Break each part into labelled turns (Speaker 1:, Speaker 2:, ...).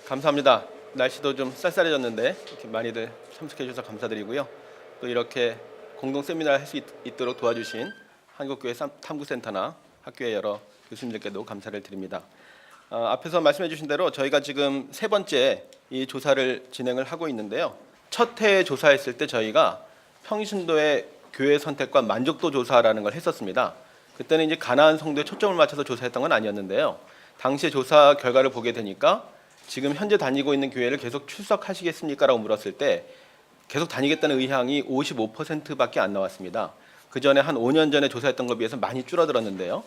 Speaker 1: 감사합니다. 날씨도 좀 쌀쌀해졌는데 이렇게 많이들 참석해 주셔서 감사드리고요. 또 이렇게 공동 세미나를 할 수 있도록 도와주신 한국교회 탐구센터나 학교의 여러 교수님들께도 감사를 드립니다. 앞에서 말씀해 주신 대로 저희가 지금 세 번째 이 조사를 진행을 하고 있는데요. 첫 해에 조사했을 때 저희가 평신도의 교회 선택과 만족도 조사라는 걸 했었습니다. 그때는 이제 가나안 성도에 초점을 맞춰서 조사했던 건 아니었는데요. 당시의 조사 결과를 보게 되니까 지금 현재 다니고 있는 교회를 계속 출석하시겠습니까? 라고 물었을 때 계속 다니겠다는 의향이 55%밖에 안 나왔습니다. 그 전에 한 5년 전에 조사했던 것에 비해서 많이 줄어들었는데요.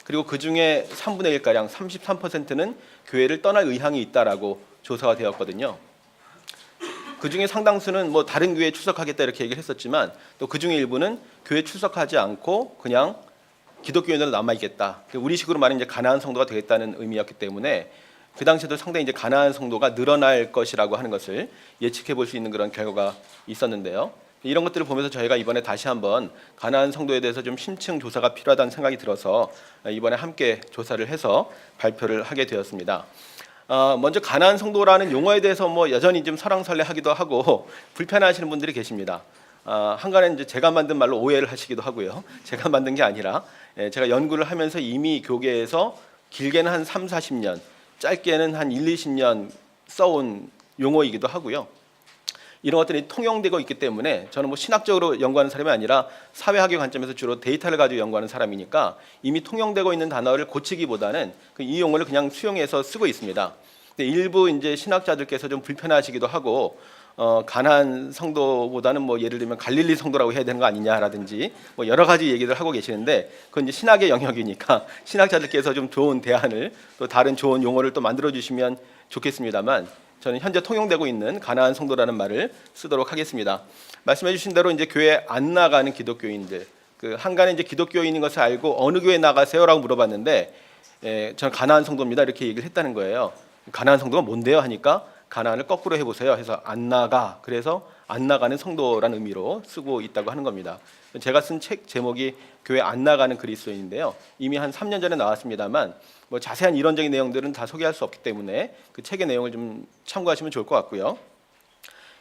Speaker 1: 그리고 그 중에 3분의 1가량 33%는 교회를 떠날 의향이 있다라고 조사가 되었거든요. 그 중에 상당수는 뭐 다른 교회에 출석하겠다 이렇게 얘기를 했었지만 또 그 중에 일부는 교회 출석하지 않고 그냥 기독교인으로 남아있겠다. 우리식으로 말하면 이제 가나안 성도가 되겠다는 의미였기 때문에 그 당시에도 상당히 이제 가나안 성도가 늘어날 것이라고 하는 것을 예측해 볼 수 있는 그런 결과가 있었는데요. 이런 것들을 보면서 저희가 이번에 다시 한번 가나안 성도에 대해서 좀 심층 조사가 필요하다는 생각이 들어서 이번에 함께 조사를 해서 발표를 하게 되었습니다. 먼저 가나안 성도라는 용어에 대해서 뭐 여전히 좀 설왕설래하기도 하고 불편해하시는 분들이 계십니다. 한간에 이제 제가 만든 말로 오해를 하시기도 하고요. 제가 만든 게 아니라 제가 연구를 하면서 이미 교계에서 길게는 한 3, 40년, 짧게는 한 1, 20년 써온 용어이기도 하고요. 이런 것들이 통용되고 있기 때문에 저는 뭐 신학적으로 연구하는 사람이 아니라 사회학의 관점에서 주로 데이터를 가지고 연구하는 사람이니까 이미 통용되고 있는 단어를 고치기보다는 이 용어를 그냥 수용해서 쓰고 있습니다. 근데 일부 이제 신학자들께서 좀 불편해하시기도 하고 가나안 성도보다는 뭐 예를 들면 갈릴리 성도라고 해야 되는 거 아니냐라든지 뭐 여러 가지 얘기를 하고 계시는데 그건 이제 신학의 영역이니까 신학자들께서 좀 좋은 대안을 또 다른 좋은 용어를 또 만들어 주시면 좋겠습니다만 저는 현재 통용되고 있는 가나안 성도라는 말을 쓰도록 하겠습니다. 말씀해 주신 대로 이제 교회 안 나가는 기독교인들, 그 한간에 이제 기독교인인 것을 알고 어느 교회 나가세요라고 물어봤는데 저는 가나안 성도입니다 이렇게 얘기를 했다는 거예요. 가나안 성도가 뭔데요 하니까 가나안을 거꾸로 해보세요 해서 안 나가, 그래서 안 나가는 성도라는 의미로 쓰고 있다고 하는 겁니다. 제가 쓴 책 제목이 교회 안 나가는 그리스도인인데요. 이미 한 3년 전에 나왔습니다만 뭐 자세한 이론적인 내용들은 다 소개할 수 없기 때문에 그 책의 내용을 좀 참고하시면 좋을 것 같고요.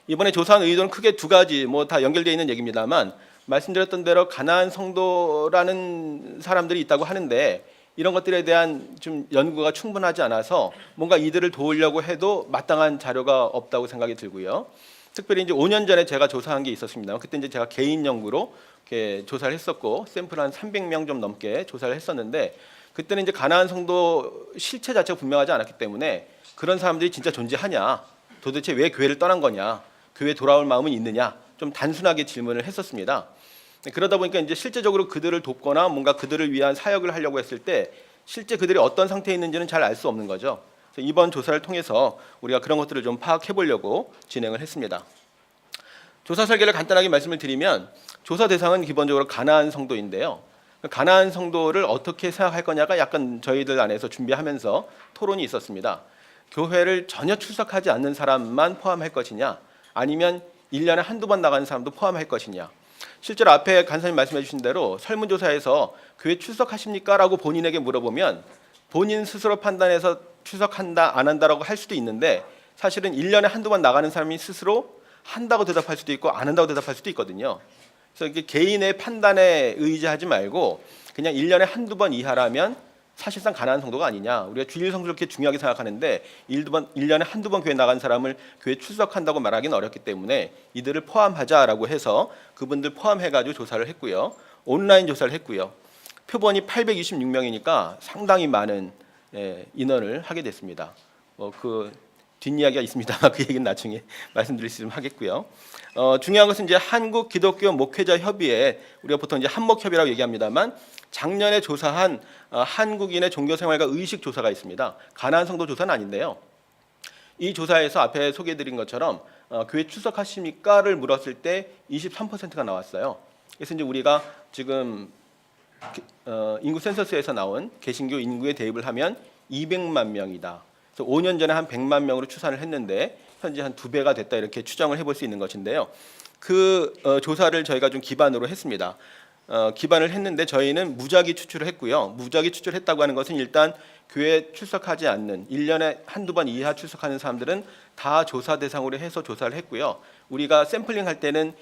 Speaker 1: 이번에 조사한 의도는 크게 두 가지, 뭐 다 연결되어 있는 얘기입니다만 말씀드렸던 대로 가나안 성도라는 사람들이 있다고 하는데 이런 것들에 대한 좀 연구가 충분하지 않아서 뭔가 이들을 도우려고 해도 마땅한 자료가 없다고 생각이 들고요. 특별히 이제 5년 전에 제가 조사한 게 있었습니다. 그때 이제 제가 개인 연구로 이렇게 조사를 했었고 샘플 한 300명 좀 넘게 조사를 했었는데 그때는 이제 가나안 성도 실체 자체가 분명하지 않았기 때문에 그런 사람들이 진짜 존재하냐, 도대체 왜 교회를 떠난 거냐, 교회에 돌아올 마음은 있느냐, 좀 단순하게 질문을 했었습니다. 그러다 보니까 이제 실제적으로 그들을 돕거나 뭔가 그들을 위한 사역을 하려고 했을 때 실제 그들이 어떤 상태에 있는지는 잘 알 수 없는 거죠. 그래서 이번 조사를 통해서 우리가 그런 것들을 좀 파악해 보려고 진행을 했습니다. 조사 설계를 간단하게 말씀을 드리면 조사 대상은 기본적으로 가나안 성도인데요. 가나안 성도를 어떻게 생각할 거냐가 약간 저희들 안에서 준비하면서 토론이 있었습니다. 교회를 전혀 출석하지 않는 사람만 포함할 것이냐, 아니면 1년에 한두 번 나가는 사람도 포함할 것이냐. 실제로 앞에 간사님 말씀해 주신 대로 설문조사에서 교회 출석하십니까? 라고 본인에게 물어보면 본인 스스로 판단해서 출석한다 안 한다라고 할 수도 있는데 사실은 1년에 한두 번 나가는 사람이 스스로 한다고 대답할 수도 있고 안 한다고 대답할 수도 있거든요. 그래서 이게 개인의 판단에 의지하지 말고 그냥 1년에 한두 번 이하라면 사실상 가나안 성도가 아니냐. 우리가 주일 성수를 그렇게 중요하게 생각하는데 1년에 한두 번 교회 나간 사람을 교회 출석한다고 말하기는 어렵기 때문에 이들을 포함하자라고 해서 그분들 포함해가지고 조사를 했고요. 온라인 조사를 했고요. 표본이 826명이니까 상당히 많은 인원을 하게 됐습니다. 그 뒷이야기가 있습니다만 그 얘기는 나중에 말씀드릴 수 있으면 하겠고요. 중요한 것은 이제 한국 기독교 목회자 협의회, 우리가 보통 이제 한목협이라고 얘기합니다만 작년에 조사한 한국인의 종교 생활과 의식 조사가 있습니다. 가나안 성도 조사는 아닌데요. 이 조사에서 앞에 소개해드린 것처럼 교회 출석하십니까를 물었을 때 23%가 나왔어요. 그래서 이제 우리가 지금 인구 센서스에서 나온 개신교 인구에 대입을 하면 200만 명이다. 그래서 5년 전에 한 100만 명으로 추산을 했는데 현재 한 2배가 됐다 이렇게 추정을 해볼 수 있는 것인데요. 그 조사를 저희가 좀 기반으로 했습니다. 기반을 했는데 저희는 무작위 추출을 했고요. 무작위 추출했다고 하는 것은 일단 교회 출석하지 않는 1년에 한두 번 이하 출석하는 사람들은 다 조사 대상으로 해서 조사를 했고요. 우리가 샘플링 할 때는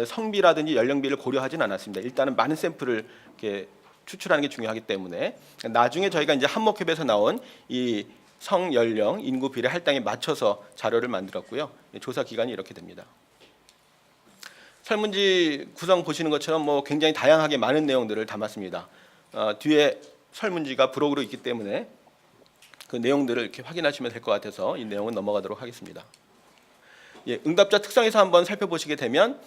Speaker 1: 성비라든지 연령비를 고려하진 않았습니다. 일단은 많은 샘플을 이렇게 추출하는 게 중요하기 때문에 나중에 저희가 이제 한목협에서 나온 이 성, 연령, 인구 비례 할당에 맞춰서 자료를 만들었고요. 조사 기간이 이렇게 됩니다. 설문지 구성 보시는 것처럼 뭐 굉장히 다양하게 많은 내용들을 담았습니다. 뒤에 설문지가 부록으로 있기 때문에 그 내용들을 이렇게 확인하시면 될 것 같아서 이 내용은 넘어가도록 하겠습니다. 예, 응답자 특성에서 한번 살펴보시게 되면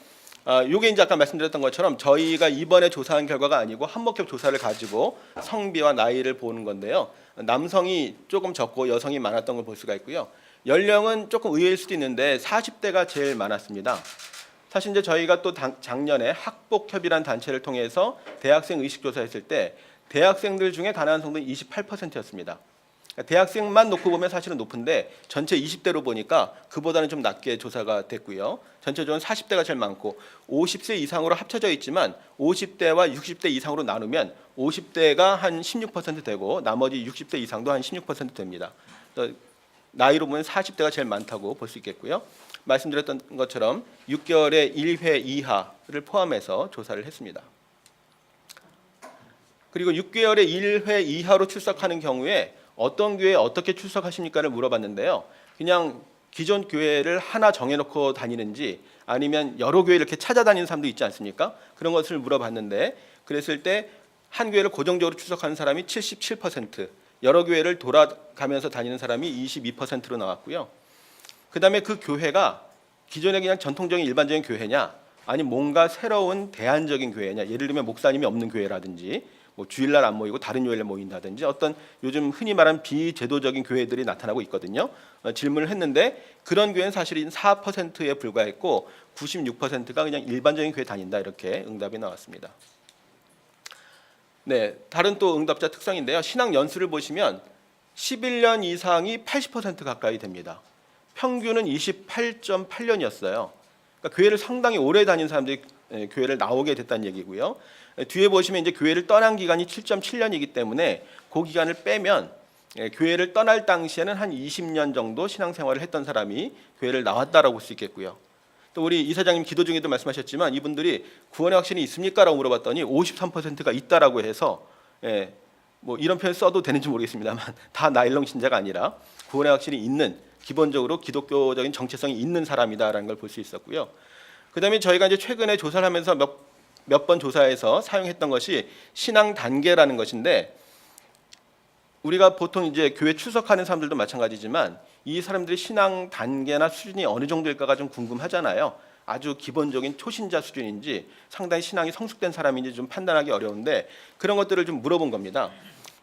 Speaker 1: 요게 이제 아까 말씀드렸던 것처럼 저희가 이번에 조사한 결과가 아니고 한목협 조사를 가지고 성비와 나이를 보는 건데요. 남성이 조금 적고 여성이 많았던 걸 볼 수가 있고요. 연령은 조금 의외일 수도 있는데 40대가 제일 많았습니다. 사실 이제 저희가 또 작년에 학복협이라는 단체를 통해서 대학생 의식조사했을 때 대학생들 중에 가난한 성도는 28%였습니다. 대학생만 놓고 보면 사실은 높은데 전체 20대로 보니까 그보다는 좀 낮게 조사가 됐고요. 전체적으로 40대가 제일 많고 50세 이상으로 합쳐져 있지만 50대와 60대 이상으로 나누면 50대가 한 16% 되고 나머지 60대 이상도 한 16% 됩니다. 나이로 보면 40대가 제일 많다고 볼 수 있겠고요. 말씀드렸던 것처럼 6개월에 1회 이하를 포함해서 조사를 했습니다. 그리고 6개월에 1회 이하로 출석하는 경우에 어떤 교회에 어떻게 출석하십니까를 물어봤는데요. 그냥 기존 교회를 하나 정해놓고 다니는지 아니면 여러 교회를 이렇게 찾아다니는 사람도 있지 않습니까? 그런 것을 물어봤는데 그랬을 때 한 교회를 고정적으로 출석하는 사람이 77%, 여러 교회를 돌아가면서 다니는 사람이 22%로 나왔고요. 그다음에 그 교회가 기존의 그냥 전통적인 일반적인 교회냐 아니면 뭔가 새로운 대안적인 교회냐, 예를 들면 목사님이 없는 교회라든지 뭐 주일날 안 모이고 다른 요일에 모인다든지 어떤 요즘 흔히 말하는 비제도적인 교회들이 나타나고 있거든요. 질문을 했는데 그런 교회는 사실은 4%에 불과했고 96%가 그냥 일반적인 교회 다닌다 이렇게 응답이 나왔습니다. 네, 다른 또 응답자 특성인데요. 신앙 연수를 보시면 11년 이상이 80% 가까이 됩니다. 평균은 28.8년이었어요. 그러니까 교회를 상당히 오래 다닌 사람들이 교회를 나오게 됐다는 얘기고요. 뒤에 보시면 이제 교회를 떠난 기간이 7.7년이기 때문에 그 기간을 빼면 교회를 떠날 당시에는 한 20년 정도 신앙생활을 했던 사람이 교회를 나왔다라고 볼 수 있겠고요. 또 우리 이사장님 기도 중에도 말씀하셨지만 이분들이 구원의 확신이 있습니까라고 물어봤더니 53%가 있다라고 해서 뭐 이런 표현 써도 되는지 모르겠습니다만 다 나일론 신자가 아니라 구원의 확신이 있는 기본적으로 기독교적인 정체성이 있는 사람이다라는 걸 볼 수 있었고요. 그다음에 저희가 이제 최근에 조사를 하면서 몇 번 조사해서 사용했던 것이 신앙 단계라는 것인데 우리가 보통 이제 교회 출석하는 사람들도 마찬가지지만 이 사람들의 신앙 단계나 수준이 어느 정도일까가 좀 궁금하잖아요. 아주 기본적인 초신자 수준인지 상당히 신앙이 성숙된 사람인지 좀 판단하기 어려운데 그런 것들을 좀 물어본 겁니다.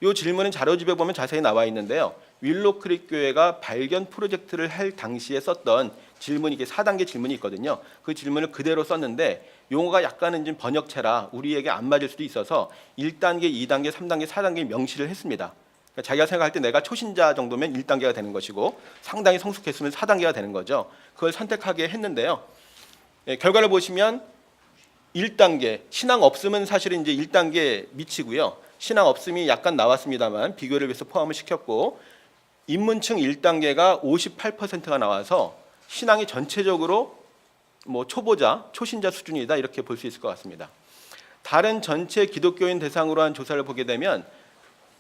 Speaker 1: 이 질문은 자료집에 보면 자세히 나와 있는데요. 윌로크릭 교회가 발견 프로젝트를 할 당시에 썼던 질문이 이게 4단계 질문이 있거든요. 그 질문을 그대로 썼는데 용어가 약간은 좀 번역체라 우리에게 안 맞을 수도 있어서 1단계, 2단계, 3단계, 4단계 명시를 했습니다. 그러니까 자기가 생각할 때 내가 초신자 정도면 1단계가 되는 것이고 상당히 성숙했으면 4단계가 되는 거죠. 그걸 선택하게 했는데요. 결과를 보시면 1단계, 신앙 없음은 사실은 이제 1단계 미치고요. 신앙 없음이 약간 나왔습니다만 비교를 위해서 포함을 시켰고 입문층 1단계가 58%가 나와서 신앙이 전체적으로 뭐 초보자, 초신자 수준이다 이렇게 볼 수 있을 것 같습니다. 다른 전체 기독교인 대상으로 한 조사를 보게 되면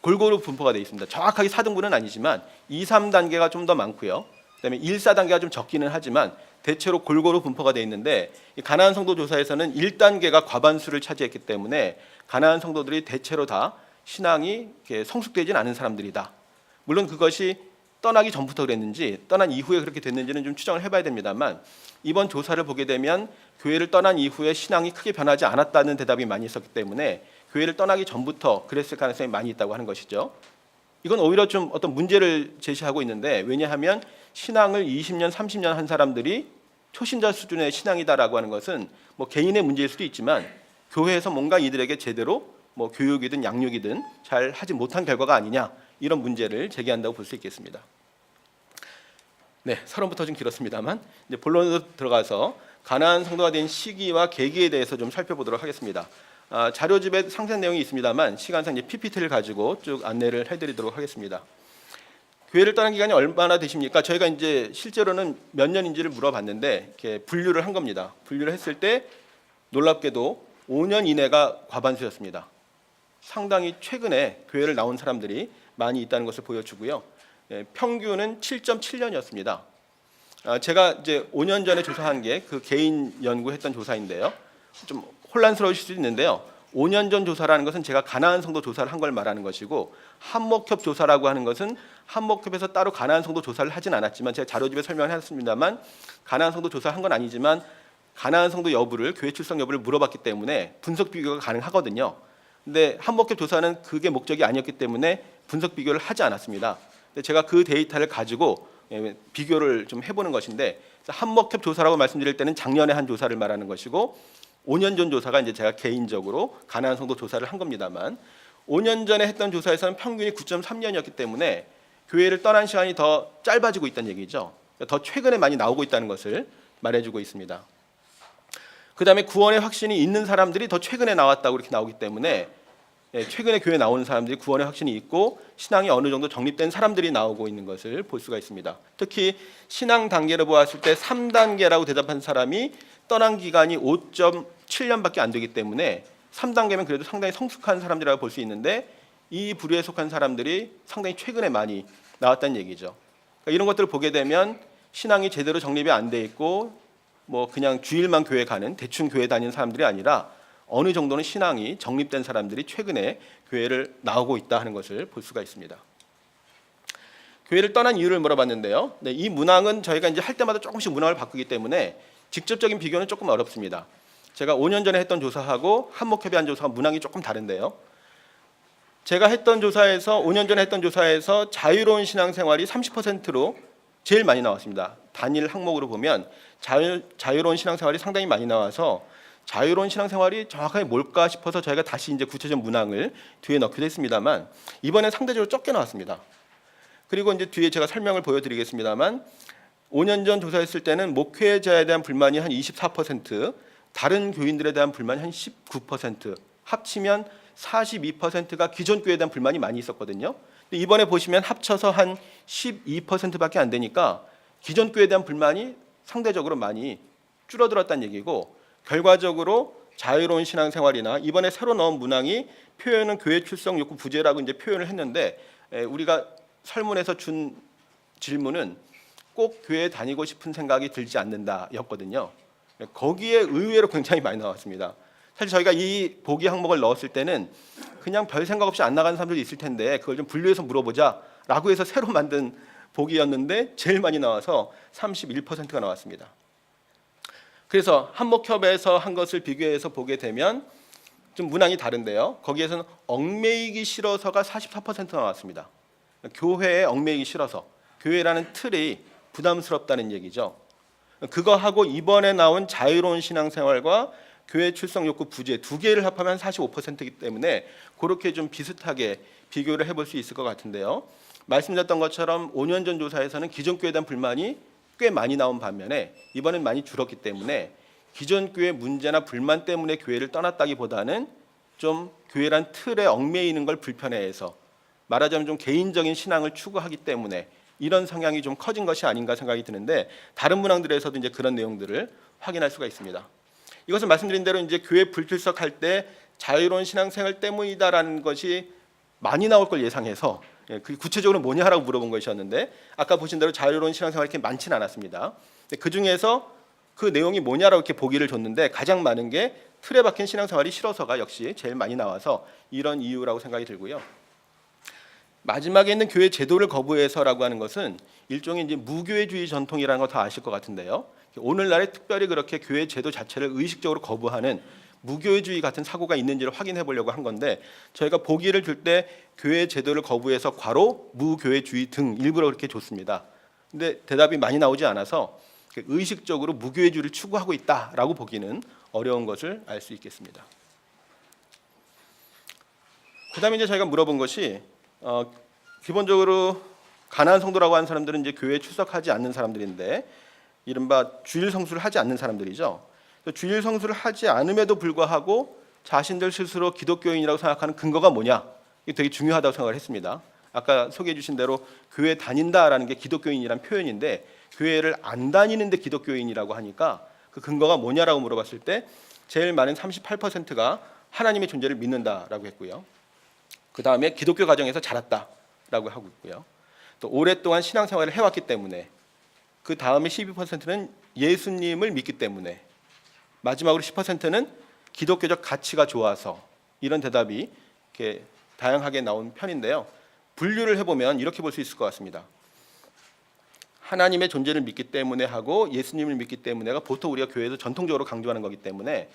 Speaker 1: 골고루 분포가 되어 있습니다. 정확하게 4등분은 아니지만 2, 3단계가 좀 더 많고요. 그다음에 1, 4단계가 좀 적기는 하지만 대체로 골고루 분포가 되어 있는데 이 가나안 성도 조사에서는 1단계가 과반수를 차지했기 때문에 가나안 성도들이 대체로 다 신앙이 이렇게 성숙되진 않은 사람들이다. 물론 그것이 떠나기 전부터 그랬는지 떠난 이후에 그렇게 됐는지는 좀 추정을 해봐야 됩니다만 이번 조사를 보게 되면 교회를 떠난 이후에 신앙이 크게 변하지 않았다는 대답이 많이 있었기 때문에 교회를 떠나기 전부터 그랬을 가능성이 많이 있다고 하는 것이죠. 이건 오히려 좀 어떤 문제를 제시하고 있는데 왜냐하면 신앙을 20년, 30년 한 사람들이 초신자 수준의 신앙이다라고 하는 것은 뭐 개인의 문제일 수도 있지만 교회에서 뭔가 이들에게 제대로 뭐 교육이든 양육이든 잘 하지 못한 결과가 아니냐 이런 문제를 제기한다고 볼 수 있겠습니다. 네, 서론부터 좀 길었습니다만 이제 본론으로 들어가서 가나안 성도가 된 시기와 계기에 대해서 좀 살펴보도록 하겠습니다. 자료집에 상세한 내용이 있습니다만 시간상 이제 PPT를 가지고 쭉 안내를 해드리도록 하겠습니다. 교회를 떠난 기간이 얼마나 되십니까? 저희가 이제 실제로는 몇 년인지를 물어봤는데 이렇게 분류를 한 겁니다. 분류를 했을 때 놀랍게도 5년 이내가 과반수였습니다. 상당히 최근에 교회를 나온 사람들이 많이 있다는 것을 보여주고요. 평균은 7.7년이었습니다. 제가 이제 5년 전에 조사한 게 그 개인 연구했던 조사인데요. 좀 혼란스러우실 수 있는데요. 5년 전 조사라는 것은 제가 가나안 성도 조사를 한 걸 말하는 것이고, 한목협 조사라고 하는 것은 한목협에서 따로 가나안 성도 조사를 하진 않았지만, 제가 자료집에 설명을 했습니다만 가나안 성도 조사를 한 건 아니지만 가나안 성도 여부를, 교회 출석 여부를 물어봤기 때문에 분석 비교가 가능하거든요. 근데 한목협 조사는 그게 목적이 아니었기 때문에 분석 비교를 하지 않았습니다. 근데 제가 그 데이터를 가지고 비교를 좀 해보는 것인데, 한목협 조사라고 말씀드릴 때는 작년에 한 조사를 말하는 것이고, 5년 전 조사가 이제 제가 개인적으로 가나안 성도 조사를 한 겁니다만, 5년 전에 했던 조사에서는 평균이 9.3년이었기 때문에 교회를 떠난 시간이 더 짧아지고 있다는 얘기죠. 더 최근에 많이 나오고 있다는 것을 말해주고 있습니다. 그 다음에 구원의 확신이 있는 사람들이 더 최근에 나왔다고 이렇게 나오기 때문에, 최근에 교회 나오는 사람들이 구원의 확신이 있고 신앙이 어느 정도 정립된 사람들이 나오고 있는 것을 볼 수가 있습니다. 특히 신앙 단계로 보았을 때 3단계라고 대답한 사람이 떠난 기간이 5.7년밖에 안 되기 때문에 3단계면 그래도 상당히 성숙한 사람들이라고 볼 수 있는데, 이 부류에 속한 사람들이 상당히 최근에 많이 나왔다는 얘기죠. 그러니까 이런 것들을 보게 되면 신앙이 제대로 정립이 안 돼 있고 뭐 그냥 주일만 교회 가는, 대충 교회 다니는 사람들이 아니라 어느 정도는 신앙이 정립된 사람들이 최근에 교회를 나오고 있다 하는 것을 볼 수가 있습니다. 교회를 떠난 이유를 물어봤는데요. 이 문항은 저희가 이제 할 때마다 조금씩 문항을 바꾸기 때문에 직접적인 비교는 조금 어렵습니다. 제가 5년 전에 했던 조사하고 한목협이 한 조사가 문항이 조금 다른데요. 제가 했던 조사에서, 5년 전에 했던 조사에서 자유로운 신앙생활이 30%로 제일 많이 나왔습니다. 단일 항목으로 보면 자유로운 신앙생활이 상당히 많이 나와서, 자유로운 신앙생활이 정확하게 뭘까 싶어서 저희가 다시 이제 구체적 문항을 뒤에 넣기도 했습니다만, 이번엔 상대적으로 적게 나왔습니다. 그리고 이제 뒤에 제가 설명을 보여드리겠습니다만, 5년 전 조사했을 때는 목회자에 대한 불만이 한 24%, 다른 교인들에 대한 불만이 한 19%, 합치면 42%가 기존 교회에 대한 불만이 많이 있었거든요. 근데 이번에 보시면 합쳐서 한 12%밖에 안 되니까 기존 교회에 대한 불만이 상대적으로 많이 줄어들었다는 얘기고, 결과적으로 자유로운 신앙생활이나 이번에 새로 넣은 문항이 표현은 교회 출석 욕구 부재라고 이제 표현을 했는데, 우리가 설문에서 준 질문은 꼭 교회에 다니고 싶은 생각이 들지 않는다였거든요. 거기에 의외로 굉장히 많이 나왔습니다. 사실 저희가 이 보기 항목을 넣었을 때는 그냥 별 생각 없이 안 나가는 사람들이 있을 텐데 그걸 좀 분류해서 물어보자라고 해서 새로 만든 보기였는데 제일 많이 나와서 31%가 나왔습니다. 그래서 한목협에서 한 것을 비교해서 보게 되면 좀 문항이 다른데요. 거기에서는 얽매이기 싫어서가 44% 나왔습니다. 교회에 얽매이기 싫어서, 교회라는 틀이 부담스럽다는 얘기죠. 그거하고 이번에 나온 자유로운 신앙생활과 교회 출석 욕구 부재 두 개를 합하면 45%이기 때문에 그렇게 좀 비슷하게 비교를 해볼 수 있을 것 같은데요. 말씀드렸던 것처럼 5년 전 조사에서는 기존 교회에 대한 불만이 꽤 많이 나온 반면에 이번엔 많이 줄었기 때문에 기존 교회 문제나 불만 때문에 교회를 떠났다기보다는 좀 교회란 틀에 얽매이는 걸 불편해해서, 말하자면 좀 개인적인 신앙을 추구하기 때문에 이런 성향이 좀 커진 것이 아닌가 생각이 드는데, 다른 문항들에서도 이제 그런 내용들을 확인할 수가 있습니다. 이것은 말씀드린 대로 이제 교회 불출석할 때 자유로운 신앙생활 때문이다라는 것이 많이 나올 걸 예상해서 그 구체적으로 뭐냐라고 물어본 것이었는데, 아까 보신 대로 자유로운 신앙생활이 이렇게 많지는 않았습니다. 그 중에서 그 내용이 뭐냐라고 이렇게 보기를 줬는데 가장 많은 게 틀에 박힌 신앙생활이 싫어서가 역시 제일 많이 나와서 이런 이유라고 생각이 들고요. 마지막에 있는 교회 제도를 거부해서라고 하는 것은 일종의 이제 무교회주의 전통이라는 거 다 아실 것 같은데요. 오늘날에 특별히 그렇게 교회 제도 자체를 의식적으로 거부하는 무교회주의 같은 사고가 있는지를 확인해 보려고 한 건데, 저희가 보기를 줄 때 교회 제도를 거부해서 괄호 무교회주의 등 일부러 그렇게 줬습니다. 근데 대답이 많이 나오지 않아서 의식적으로 무교회주의를 추구하고 있다라고 보기는 어려운 것을 알 수 있겠습니다. 그다음에 이제 저희가 물어본 것이 기본적으로 가나안 성도라고 하는 사람들은 이제 교회에 출석하지 않는 사람들인데, 이른바 주일 성수를 하지 않는 사람들이죠. 주일 성수를 하지 않음에도 불구하고 자신들 스스로 기독교인이라고 생각하는 근거가 뭐냐? 이게 되게 중요하다고 생각을 했습니다. 아까 소개해 주신 대로 교회 다닌다라는 게 기독교인이란 표현인데 교회를 안 다니는데 기독교인이라고 하니까 그 근거가 뭐냐라고 물어봤을 때 제일 많은 38%가 하나님의 존재를 믿는다라고 했고요. 그 다음에 기독교 가정에서 자랐다라고 하고 있고요. 또 오랫동안 신앙생활을 해왔기 때문에, 그 다음에 12%는 예수님을 믿기 때문에, 마지막으로 10%는 기독교적 가치가 좋아서, 이런 대답이 이렇게 다양하게 나온 편인데요. 분류를 해보면 이렇게 볼 수 있을 것 같습니다. 하나님의 존재를 믿기 때문에 하고 예수님을 믿기 때문에가 보통 우리가 교회에서 전통적으로 강조하는 거기 때문에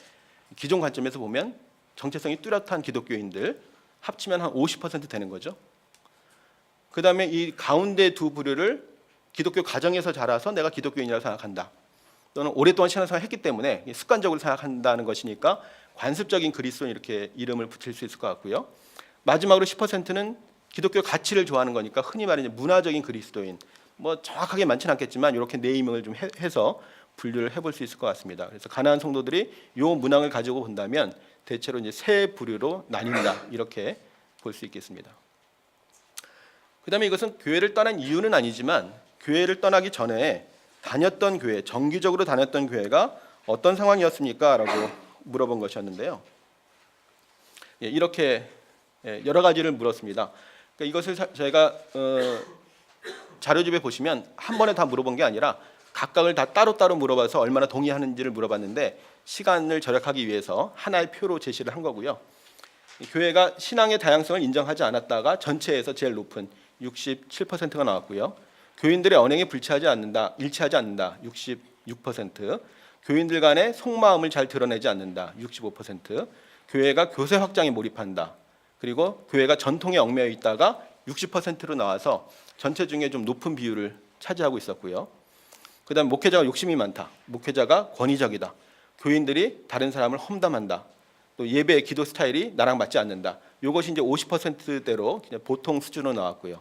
Speaker 1: 기존 관점에서 보면 정체성이 뚜렷한 기독교인들 합치면 한 50% 되는 거죠. 그 다음에 이 가운데 두 부류를 기독교 가정에서 자라서 내가 기독교인이라고 생각한다, 또는 오랫동안 신앙생활을 했기 때문에 습관적으로 생각한다는 것이니까 관습적인 그리스도인 이렇게 이름을 붙일 수 있을 것 같고요. 마지막으로 10%는 기독교 가치를 좋아하는 거니까 흔히 말하는 문화적인 그리스도인, 뭐 정확하게 많지는 않겠지만 이렇게 네이밍을 좀 해서 분류를 해볼 수 있을 것 같습니다. 그래서 가나안 성도들이 이 문항을 가지고 본다면 대체로 이제 세 부류로 나뉜다, 이렇게 볼 수 있겠습니다. 그다음에 이것은 교회를 떠난 이유는 아니지만 교회를 떠나기 전에 다녔던 교회, 정기적으로 다녔던 교회가 어떤 상황이었습니까? 라고 물어본 것이었는데요. 이렇게 여러 가지를 물었습니다. 그러니까 이것을 저희가 자료집에 보시면 한 번에 다 물어본 게 아니라 각각을 다 따로따로 물어봐서 얼마나 동의하는지를 물어봤는데 시간을 절약하기 위해서 하나의 표로 제시를 한 거고요. 교회가 신앙의 다양성을 인정하지 않았다가 전체에서 제일 높은 67%가 나왔고요. 교인들의 언행이 일치하지 않는다 66%, 교인들 간의 속마음을 잘 드러내지 않는다 65%, 교회가 교세 확장에 몰입한다, 그리고 교회가 전통에 얽매여 있다가 60%로 나와서 전체 중에 좀 높은 비율을 차지하고 있었고요. 그다음 목회자가 욕심이 많다, 목회자가 권위적이다, 교인들이 다른 사람을 험담한다, 또 예배의 기도 스타일이 나랑 맞지 않는다. 이것이 이제 50%대로 그냥 보통 수준으로 나왔고요.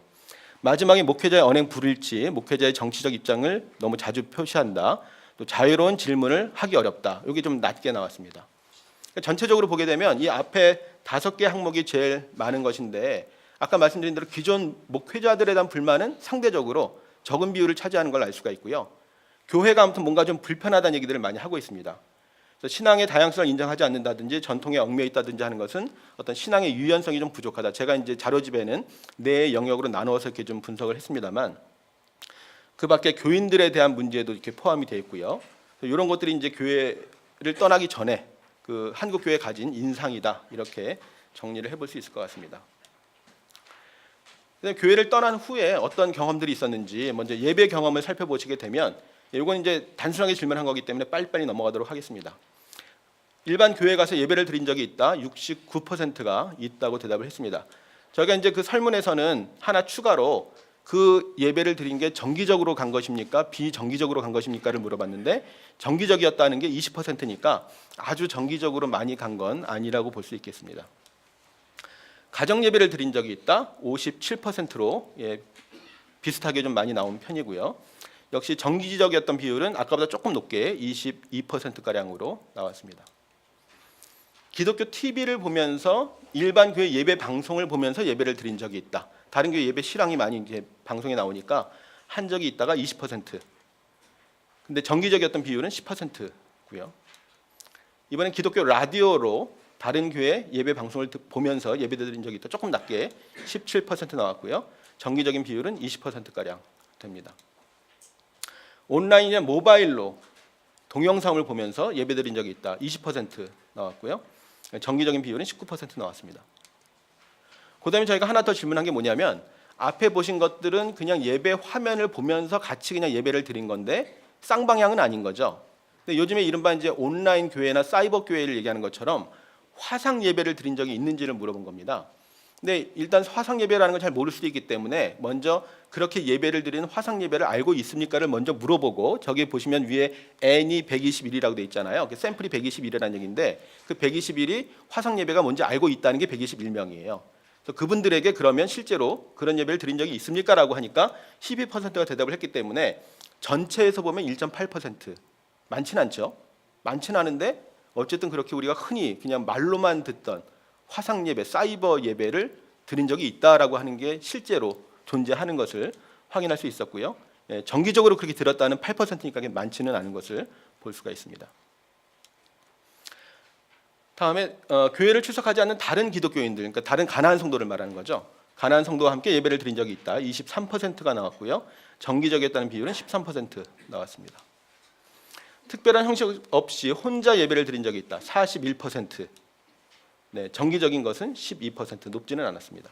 Speaker 1: 마지막에 목회자의 언행 불일치, 목회자의 정치적 입장을 너무 자주 표시한다, 또 자유로운 질문을 하기 어렵다. 이게 좀 낮게 나왔습니다. 그러니까 전체적으로 보게 되면 이 앞에 5개 항목이 제일 많은 것인데 아까 말씀드린 대로 기존 목회자들에 대한 불만은 상대적으로 적은 비율을 차지하는 걸 알 수가 있고요. 교회가 아무튼 뭔가 좀 불편하다는 얘기들을 많이 하고 있습니다. 그래서 신앙의 다양성을 인정하지 않는다든지 전통에 얽매여 있다든지 하는 것은 어떤 신앙의 유연성이 좀 부족하다. 제가 이제 자료집에는 네 영역으로 나누어서 이렇게 좀 분석을 했습니다만 그 밖에 교인들에 대한 문제도 이렇게 포함이 되어 있고요. 이런 것들이 이제 교회를 떠나기 전에 그 한국 교회에 가진 인상이다, 이렇게 정리를 해볼 수 있을 것 같습니다. 교회를 떠난 후에 어떤 경험들이 있었는지 먼저 예배 경험을 살펴보시게 되면 이건 이제 단순하게 질문한 거기 때문에 빨리빨리 넘어가도록 하겠습니다. 일반 교회 가서 예배를 드린 적이 있다, 69%가 있다고 대답을 했습니다. 저희가 이제 그 설문에서는 하나 추가로 그 예배를 드린 게 정기적으로 간 것입니까, 비정기적으로 간 것입니까를 물어봤는데 정기적이었다는 게 20%니까 아주 정기적으로 많이 간 건 아니라고 볼 수 있겠습니다. 가정 예배를 드린 적이 있다, 57%로 비슷하게 좀 많이 나온 편이고요. 역시 정기적이었던 비율은 아까보다 조금 높게 22%가량으로 나왔습니다. 기독교 TV를 보면서 일반 교회 예배 방송을 보면서 예배를 드린 적이 있다. 다른 교회 예배 실황이 많이 이제 방송에 나오니까 한 적이 있다가 20%. 근데 정기적이었던 비율은 10%고요. 이번엔 기독교 라디오로 다른 교회 예배 방송을 보면서 예배 드린 적이 있다. 조금 낮게 17% 나왔고요. 정기적인 비율은 20%가량 됩니다. 온라인이나 모바일로 동영상을 보면서 예배드린 적이 있다, 20% 나왔고요. 정기적인 비율은 19% 나왔습니다. 그다음에 저희가 하나 더 질문한 게 뭐냐면 앞에 보신 것들은 그냥 예배 화면을 보면서 같이 그냥 예배를 드린 건데 쌍방향은 아닌 거죠. 근데 요즘에 이른바 이제 온라인 교회나 사이버 교회를 얘기하는 것처럼 화상 예배를 드린 적이 있는지를 물어본 겁니다. 근데 일단 화상 예배라는 걸 잘 모를 수도 있기 때문에 먼저 그렇게 예배를 드리는 화상 예배를 알고 있습니까를 먼저 물어보고, 저기 보시면 위에 N이 121이라고 돼 있잖아요. 샘플이 121이라는 얘기인데 그 121이 화상 예배가 뭔지 알고 있다는 게 121명이에요. 그래서 그분들에게 그러면 실제로 그런 예배를 드린 적이 있습니까라고 하니까 12%가 대답을 했기 때문에 전체에서 보면 1.8%, 많진 않죠. 많진 않은데 어쨌든 그렇게 우리가 흔히 그냥 말로만 듣던 화상 예배, 사이버 예배를 드린 적이 있다라고 하는 게 실제로 존재하는 것을 확인할 수 있었고요. 정기적으로 그렇게 들었다는 8%니까 많지는 않은 것을 볼 수가 있습니다. 다음에 교회를 출석하지 않는 다른 기독교인들, 그러니까 다른 가나안 성도를 말하는 거죠. 가나안 성도와 함께 예배를 드린 적이 있다. 23%가 나왔고요. 정기적이었다는 비율은 13% 나왔습니다. 특별한 형식 없이 혼자 예배를 드린 적이 있다. 41%. 네, 정기적인 것은 12%, 높지는 않았습니다.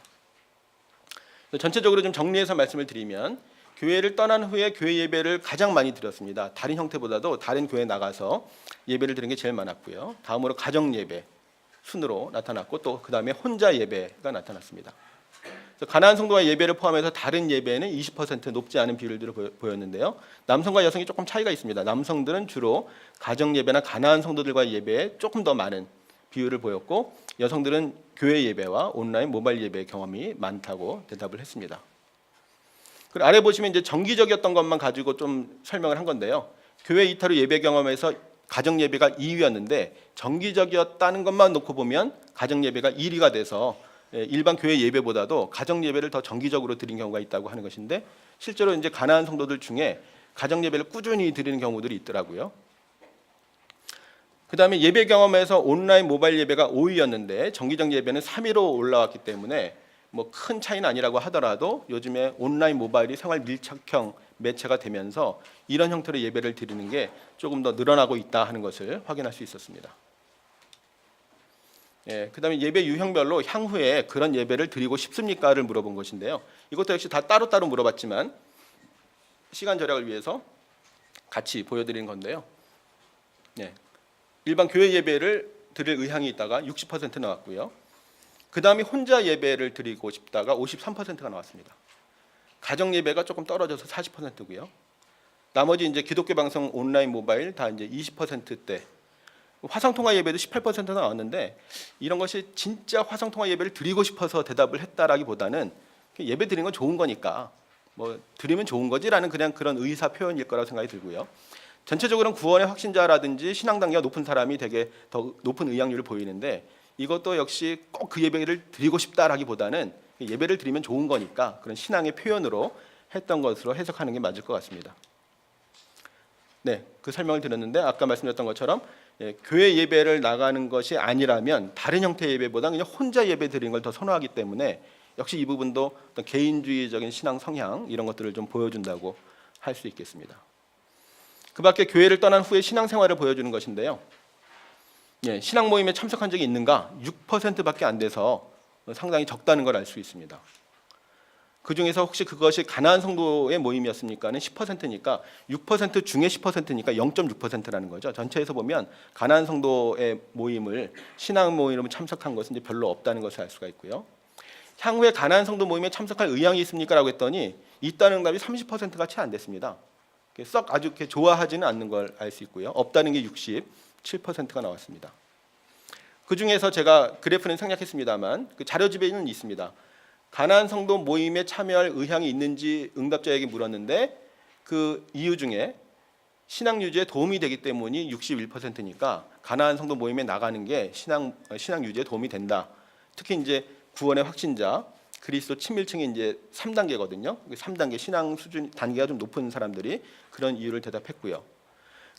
Speaker 1: 전체적으로 좀 정리해서 말씀을 드리면 교회를 떠난 후에 교회 예배를 가장 많이 드렸습니다. 다른 형태보다도 다른 교회에 나가서 예배를 드린 게 제일 많았고요. 다음으로 가정 예배 순으로 나타났고 또 그 다음에 혼자 예배가 나타났습니다. 가나안 성도와 예배를 포함해서 다른 예배는 20% 높지 않은 비율들을 보였는데요. 남성과 여성이 조금 차이가 있습니다. 남성들은 주로 가정 예배나 가나안 성도들과의 예배에 조금 더 많은 비율을 보였고 여성들은 교회 예배와 온라인 모바일 예배 경험이 많다고 대답을 했습니다. 그리고 아래 보시면 이제 정기적이었던 것만 가지고 좀 설명을 한 건데요. 교회 이탈 후 예배 경험에서 가정 예배가 2위였는데 정기적이었다는 것만 놓고 보면 가정 예배가 1위가 돼서 일반 교회 예배보다도 가정 예배를 더 정기적으로 드린 경우가 있다고 하는 것인데 실제로 이제 가나안 성도들 중에 가정 예배를 꾸준히 드리는 경우들이 있더라고요. 그다음에 예배 경험에서 온라인 모바일 예배가 5위였는데 정기적 예배는 3위로 올라왔기 때문에 뭐 큰 차이는 아니라고 하더라도 요즘에 온라인 모바일이 생활 밀착형 매체가 되면서 이런 형태로 예배를 드리는 게 조금 더 늘어나고 있다 하는 것을 확인할 수 있었습니다. 그다음에 예배 유형별로 향후에 그런 예배를 드리고 싶습니까를 물어본 것인데요. 이것도 역시 다 따로따로 물어봤지만 시간 절약을 위해서 같이 보여드리는 건데요. 일반 교회 예배를 드릴 의향이 있다가 60% 나왔고요. 그 다음에 혼자 예배를 드리고 싶다가 53%가 나왔습니다. 가정 예배가 조금 떨어져서 40%고요. 나머지 이제 기독교 방송 온라인 모바일 다 이제 20%대. 화상 통화 예배도 18% 나왔는데 이런 것이 진짜 화상 통화 예배를 드리고 싶어서 대답을 했다라기보다는 예배 드리는 건 좋은 거니까 뭐 드리면 좋은 거지라는 그냥 그런 의사 표현일 거라고 생각이 들고요. 전체적으로는 구원의 확신자라든지 신앙 단계가 높은 사람이 되게 더 높은 의향률을 보이는데 이것도 역시 꼭 그 예배를 드리고 싶다라기보다는 예배를 드리면 좋은 거니까 그런 신앙의 표현으로 했던 것으로 해석하는 게 맞을 것 같습니다. 그 설명을 드렸는데 아까 말씀드렸던 것처럼 교회 예배를 나가는 것이 아니라면 다른 형태의 예배보다 그냥 혼자 예배 드리는 걸 더 선호하기 때문에 역시 이 부분도 어떤 개인주의적인 신앙 성향 이런 것들을 좀 보여준다고 할 수 있겠습니다. 그 밖에 교회를 떠난 후에 신앙생활을 보여주는 것인데요. 신앙 모임에 참석한 적이 있는가? 6%밖에 안 돼서 상당히 적다는 걸 알 수 있습니다. 그중에서 혹시 그것이 가나안 성도의 모임이었습니까는 10%니까 6% 중에 10%니까 0.6%라는 거죠. 전체에서 보면 가나안 성도의 모임을 신앙 모임으로 참석한 것은 이제 별로 없다는 것을 알 수가 있고요. 향후에 가나안 성도 모임에 참석할 의향이 있습니까라고 했더니 있다는 응답이 30%가 채 안 됐습니다. 썩 아주 이렇게 좋아하지는 않는 걸 알 수 있고요. 없다는 게 67%가 나왔습니다. 그 중에서 제가 그래프는 생략했습니다만 그 자료집에는 있습니다. 가나안 성도 모임에 참여할 의향이 있는지 응답자에게 물었는데 그 이유 중에 신앙 유지에 도움이 되기 때문이 61%니까 가나안 성도 모임에 나가는 게 신앙 유지에 도움이 된다. 특히 이제 구원의 확신자, 그리스도 친밀층이 이제 3단계거든요. 3단계 신앙 수준 단계가 좀 높은 사람들이 그런 이유를 대답했고요.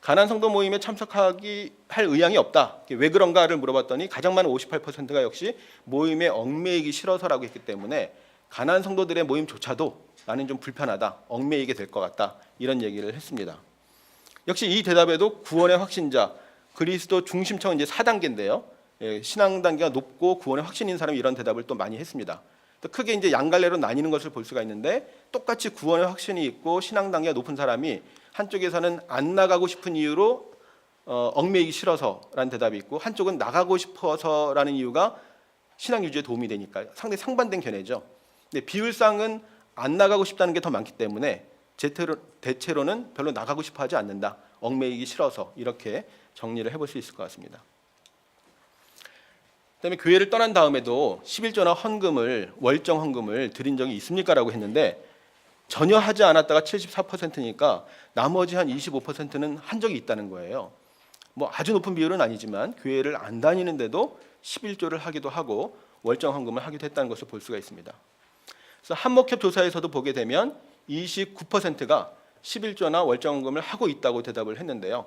Speaker 1: 가나안 성도 모임에 참석하기 할 의향이 없다. 왜 그런가를 물어봤더니 가장 많은 58%가 역시 모임에 얽매이기 싫어서라고 했기 때문에 가나안 성도들의 모임조차도 나는 좀 불편하다, 얽매이게 될 것 같다 이런 얘기를 했습니다. 역시 이 대답에도 구원의 확신자, 그리스도 중심층은 이제 4단계인데요. 신앙 단계가 높고 구원의 확신인 사람이 이런 대답을 또 많이 했습니다. 또 크게 이제 양갈래로 나뉘는 것을 볼 수가 있는데 똑같이 구원의 확신이 있고 신앙 단계가 높은 사람이 한쪽에서는 안 나가고 싶은 이유로 얽매이기 싫어서라는 대답이 있고 한쪽은 나가고 싶어서라는 이유가 신앙 유지에 도움이 되니까 상당히 상반된 견해죠. 근데 비율상은 안 나가고 싶다는 게 더 많기 때문에 대체로는 별로 나가고 싶어하지 않는다. 얽매이기 싫어서 이렇게 정리를 해볼 수 있을 것 같습니다. 그다음에 교회를 떠난 다음에도 11조나 헌금을 월정 헌금을 드린 적이 있습니까라고 했는데 전혀 하지 않았다가 74%니까 나머지 한 25%는 한 적이 있다는 거예요. 뭐 아주 높은 비율은 아니지만 교회를 안 다니는데도 11조를 하기도 하고 월정 헌금을 하기도 했다는 것을 볼 수가 있습니다. 그래서 한목협 조사에서도 보게 되면 29%가 11조나 월정 헌금을 하고 있다고 대답을 했는데요.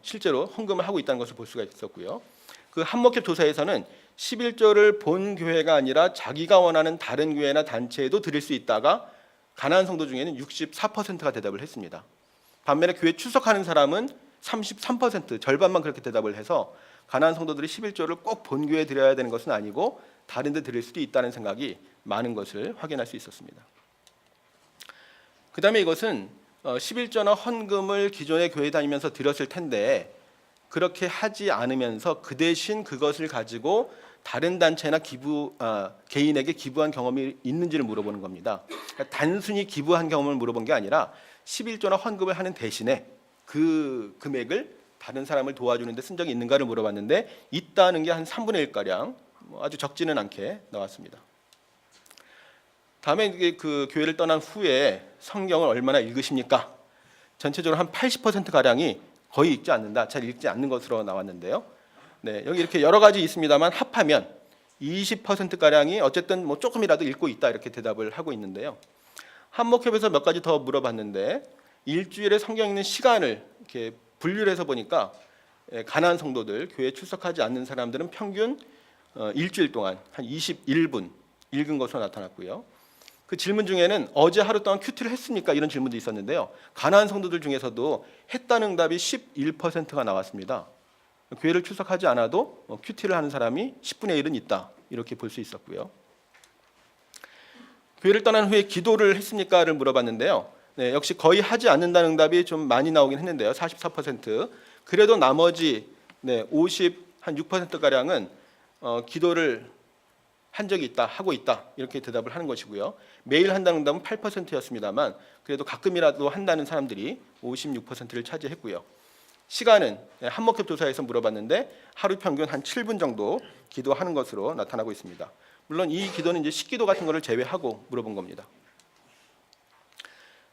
Speaker 1: 실제로 헌금을 하고 있다는 것을 볼 수가 있었고요. 그 한목협 조사에서는 11조를 본 교회가 아니라 자기가 원하는 다른 교회나 단체에도 드릴 수 있다가 가난한 성도 중에는 64%가 대답을 했습니다. 반면에 교회 출석하는 사람은 33%, 절반만 그렇게 대답을 해서 가난한 성도들이 11조를 꼭 본 교회에 드려야 되는 것은 아니고 다른 데 드릴 수도 있다는 생각이 많은 것을 확인할 수 있었습니다. 그 다음에 이것은 11조나 헌금을 기존의 교회 다니면서 드렸을 텐데 그렇게 하지 않으면서 그 대신 그것을 가지고 다른 단체나 개인에게 기부한 경험이 있는지를 물어보는 겁니다. 그러니까 단순히 기부한 경험을 물어본 게 아니라 11조나 헌금을 하는 대신에 그 금액을 다른 사람을 도와주는 데 쓴 적이 있는가를 물어봤는데 있다는 게 한 3분의 1가량 아주 적지는 않게 나왔습니다. 다음에 그 교회를 떠난 후에 성경을 얼마나 읽으십니까? 전체적으로 한 80%가량이 거의 읽지 않는다, 잘 읽지 않는 것으로 나왔는데요. 네, 여기 이렇게 여러 가지 있습니다만 합하면 20%가량이 어쨌든 뭐 조금이라도 읽고 있다 이렇게 대답을 하고 있는데요. 한목협에서 몇 가지 더 물어봤는데 일주일에 성경 읽는 시간을 이렇게 분류를 해서 보니까 가난한 성도들, 교회에 출석하지 않는 사람들은 평균 일주일 동안 한 21분 읽은 것으로 나타났고요. 그 질문 중에는 어제 하루 동안 큐티를 했습니까? 이런 질문도 있었는데요. 가난한 성도들 중에서도 했다는 응답이 11%가 나왔습니다. 교회를 출석하지 않아도 큐티를 하는 사람이 10분의 1은 있다. 이렇게 볼 수 있었고요. 교회를 떠난 후에 기도를 했습니까?를 물어봤는데요. 네, 역시 거의 하지 않는다는 응답이 좀 많이 나오긴 했는데요. 44%. 그래도 나머지 6%가량은 기도를 한 적이 있다, 하고 있다 이렇게 대답을 하는 것이고요. 매일 한다는 응답은 8%였습니다만 그래도 가끔이라도 한다는 사람들이 56%를 차지했고요. 시간은 한목협 조사에서 물어봤는데 하루 평균 한 7분 정도 기도하는 것으로 나타나고 있습니다. 물론 이 기도는 이제 식기도 같은 것을 제외하고 물어본 겁니다.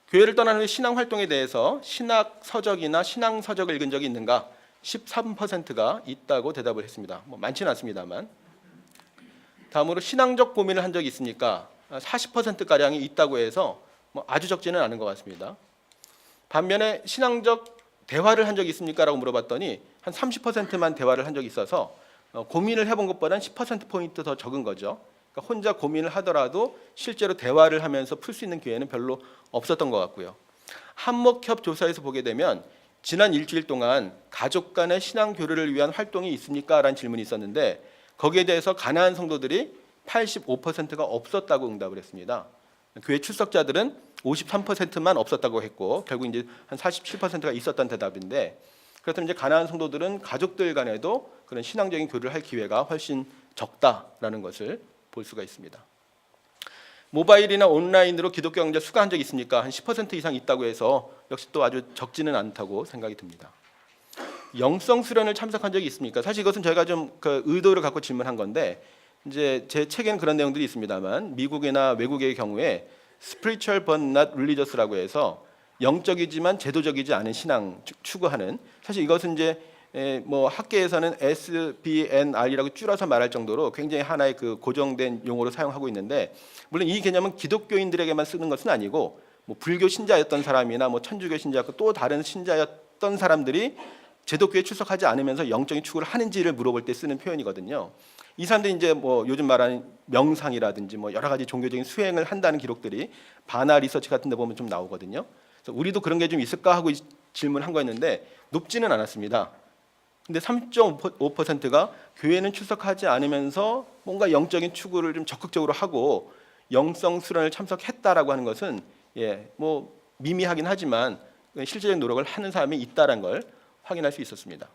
Speaker 1: 교회를 떠난 후에 신앙 활동에 대해서 신학 서적이나 신앙 서적을 읽은 적이 있는가? 13%가 있다고 대답을 했습니다. 뭐 많지는 않습니다만. 다음으로 신앙적 고민을 한 적이 있습니까? 40%가량이 있다고 해서 뭐 아주 적지는 않은 것 같습니다. 반면에 신앙적 대화를 한 적이 있습니까? 라고 물어봤더니 한 30%만 대화를 한 적이 있어서 고민을 해본 것보다는 10%포인트 더 적은 거죠. 그러니까 혼자 고민을 하더라도 실제로 대화를 하면서 풀 수 있는 기회는 별로 없었던 것 같고요. 한목협 조사에서 보게 되면 지난 일주일 동안 가족 간의 신앙 교류를 위한 활동이 있습니까? 라는 질문이 있었는데 거기에 대해서 가난한 성도들이 85%가 없었다고 응답을 했습니다. 교회 출석자들은 53%만 없었다고 했고 결국 이제 한 47%가 있었던 대답인데 그렇다면 이제 가난한 성도들은 가족들 간에도 그런 신앙적인 교류를 할 기회가 훨씬 적다라는 것을 볼 수가 있습니다. 모바일이나 온라인으로 기독교 강좌 수강한 적 있습니까? 한 10% 이상 있다고 해서 역시 또 아주 적지는 않다고 생각이 듭니다. 영성 수련을 참석한 적이 있습니까? 사실 이것은 저희가 좀 그 의도를 갖고 질문한 건데 이제 제 책에는 그런 내용들이 있습니다만 미국이나 외국의 경우에 spiritual but not religious라고 해서 영적이지만 제도적이지 않은 신앙 추구하는 사실 이것은 이제 뭐 학계에서는 SBNR이라고 줄여서 말할 정도로 굉장히 하나의 그 고정된 용어로 사용하고 있는데 물론 이 개념은 기독교인들에게만 쓰는 것은 아니고 뭐 불교 신자였던 사람이나 뭐 천주교 신자였고 또 다른 신자였던 사람들이 제독교에 출석하지 않으면서 영적인 추구를 하는지를 물어볼 때 쓰는 표현이거든요. 이 사람들이 이제 뭐 요즘 말하는 명상이라든지 뭐 여러 가지 종교적인 수행을 한다는 기록들이 바나 리서치 같은 데 보면 좀 나오거든요. 그래서 우리도 그런 게 좀 있을까 하고 질문한 거였는데 높지는 않았습니다. 근데 3.5%가 교회는 출석하지 않으면서 뭔가 영적인 추구를 좀 적극적으로 하고 영성 수련을 참석했다라고 하는 것은 뭐 미미하긴 하지만 실질적인 노력을 하는 사람이 있다라는 걸 확인할 수 있었습니다.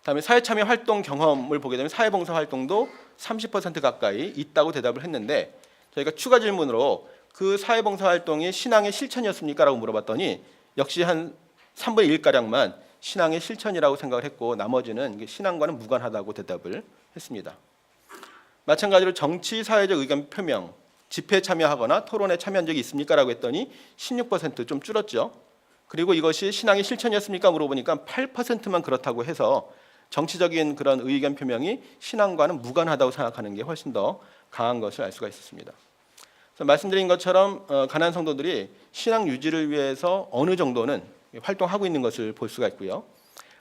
Speaker 1: 다음에 사회참여 활동 경험을 보게 되면 사회봉사 활동도 30% 가까이 있다고 대답을 했는데 저희가 추가 질문으로 그 사회봉사 활동이 신앙의 실천이었습니까? 라고 물어봤더니 역시 한 3분의 1가량만 신앙의 실천이라고 생각을 했고 나머지는 신앙과는 무관하다고 대답을 했습니다. 마찬가지로 정치 사회적 의견 표명, 집회에 참여하거나 토론에 참여한 적이 있습니까? 라고 했더니 16% 좀 줄었죠. 그리고 이것이 신앙의 실천이었습니까? 물어보니까 8%만 그렇다고 해서 정치적인 그런 의견 표명이 신앙과는 무관하다고 생각하는 게 훨씬 더 강한 것을 알 수가 있었습니다. 그래서 말씀드린 것처럼 가난한 성도들이 신앙 유지를 위해서 어느 정도는 활동하고 있는 것을 볼 수가 있고요.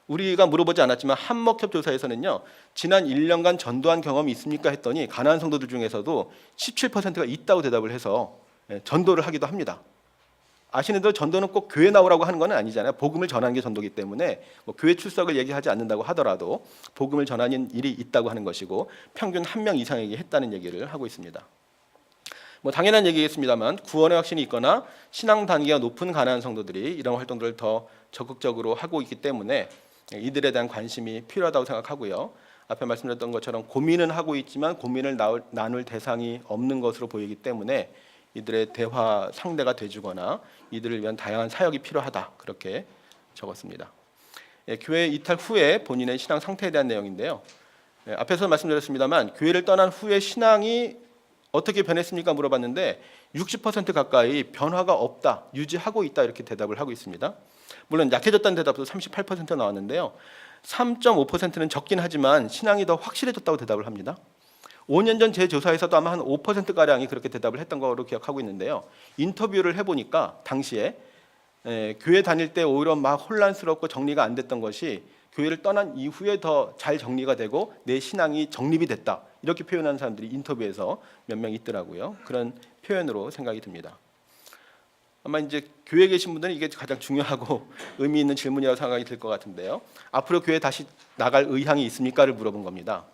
Speaker 1: 우리가 물어보지 않았지만 한목협 조사에서는요, 지난 1년간 전도한 경험이 있습니까? 했더니 가난한 성도들 중에서도 17%가 있다고 대답을 해서 전도를 하기도 합니다. 아시는 대로 전도는 꼭 교회 나오라고 하는 건 아니잖아요. 복음을 전하는 게 전도이기 때문에 뭐 교회 출석을 얘기하지 않는다고 하더라도 복음을 전하는 일이 있다고 하는 것이고 평균 1명 이상에게 했다는 얘기를 하고 있습니다. 뭐 당연한 얘기겠습니다만 구원의 확신이 있거나 신앙 단계가 높은 가난한 성도들이 이런 활동들을 더 적극적으로 하고 있기 때문에 이들에 대한 관심이 필요하다고 생각하고요. 앞에 말씀드렸던 것처럼 고민은 하고 있지만 고민을 나눌 대상이 없는 것으로 보이기 때문에 이들의 대화 상대가 돼주거나 이들을 위한 다양한 사역이 필요하다, 그렇게 적었습니다. 교회 이탈 후에 본인의 신앙 상태에 대한 내용인데요. 앞에서 말씀드렸습니다만 교회를 떠난 후에 신앙이 어떻게 변했습니까? 물어봤는데 60% 가까이 변화가 없다, 유지하고 있다, 이렇게 대답을 하고 있습니다. 물론 약해졌다는 대답도 38% 나왔는데요. 3.5%는 적긴 하지만 신앙이 더 확실해졌다고 대답을 합니다. 5년 전 제 조사에서도 아마 한 5%가량이 그렇게 대답을 했던 거로 기억하고 있는데요. 인터뷰를 해보니까 당시에 교회 다닐 때 오히려 막 혼란스럽고 정리가 안 됐던 것이 교회를 떠난 이후에 더 잘 정리가 되고 내 신앙이 정립이 됐다, 이렇게 표현하는 사람들이 인터뷰에서 몇 명 있더라고요. 그런 표현으로 생각이 듭니다. 아마 이제 교회에 계신 분들은 이게 가장 중요하고 의미 있는 질문이라고 생각이 들 것 같은데요. 앞으로 교회 다시 나갈 의향이 있습니까를 물어본 겁니다.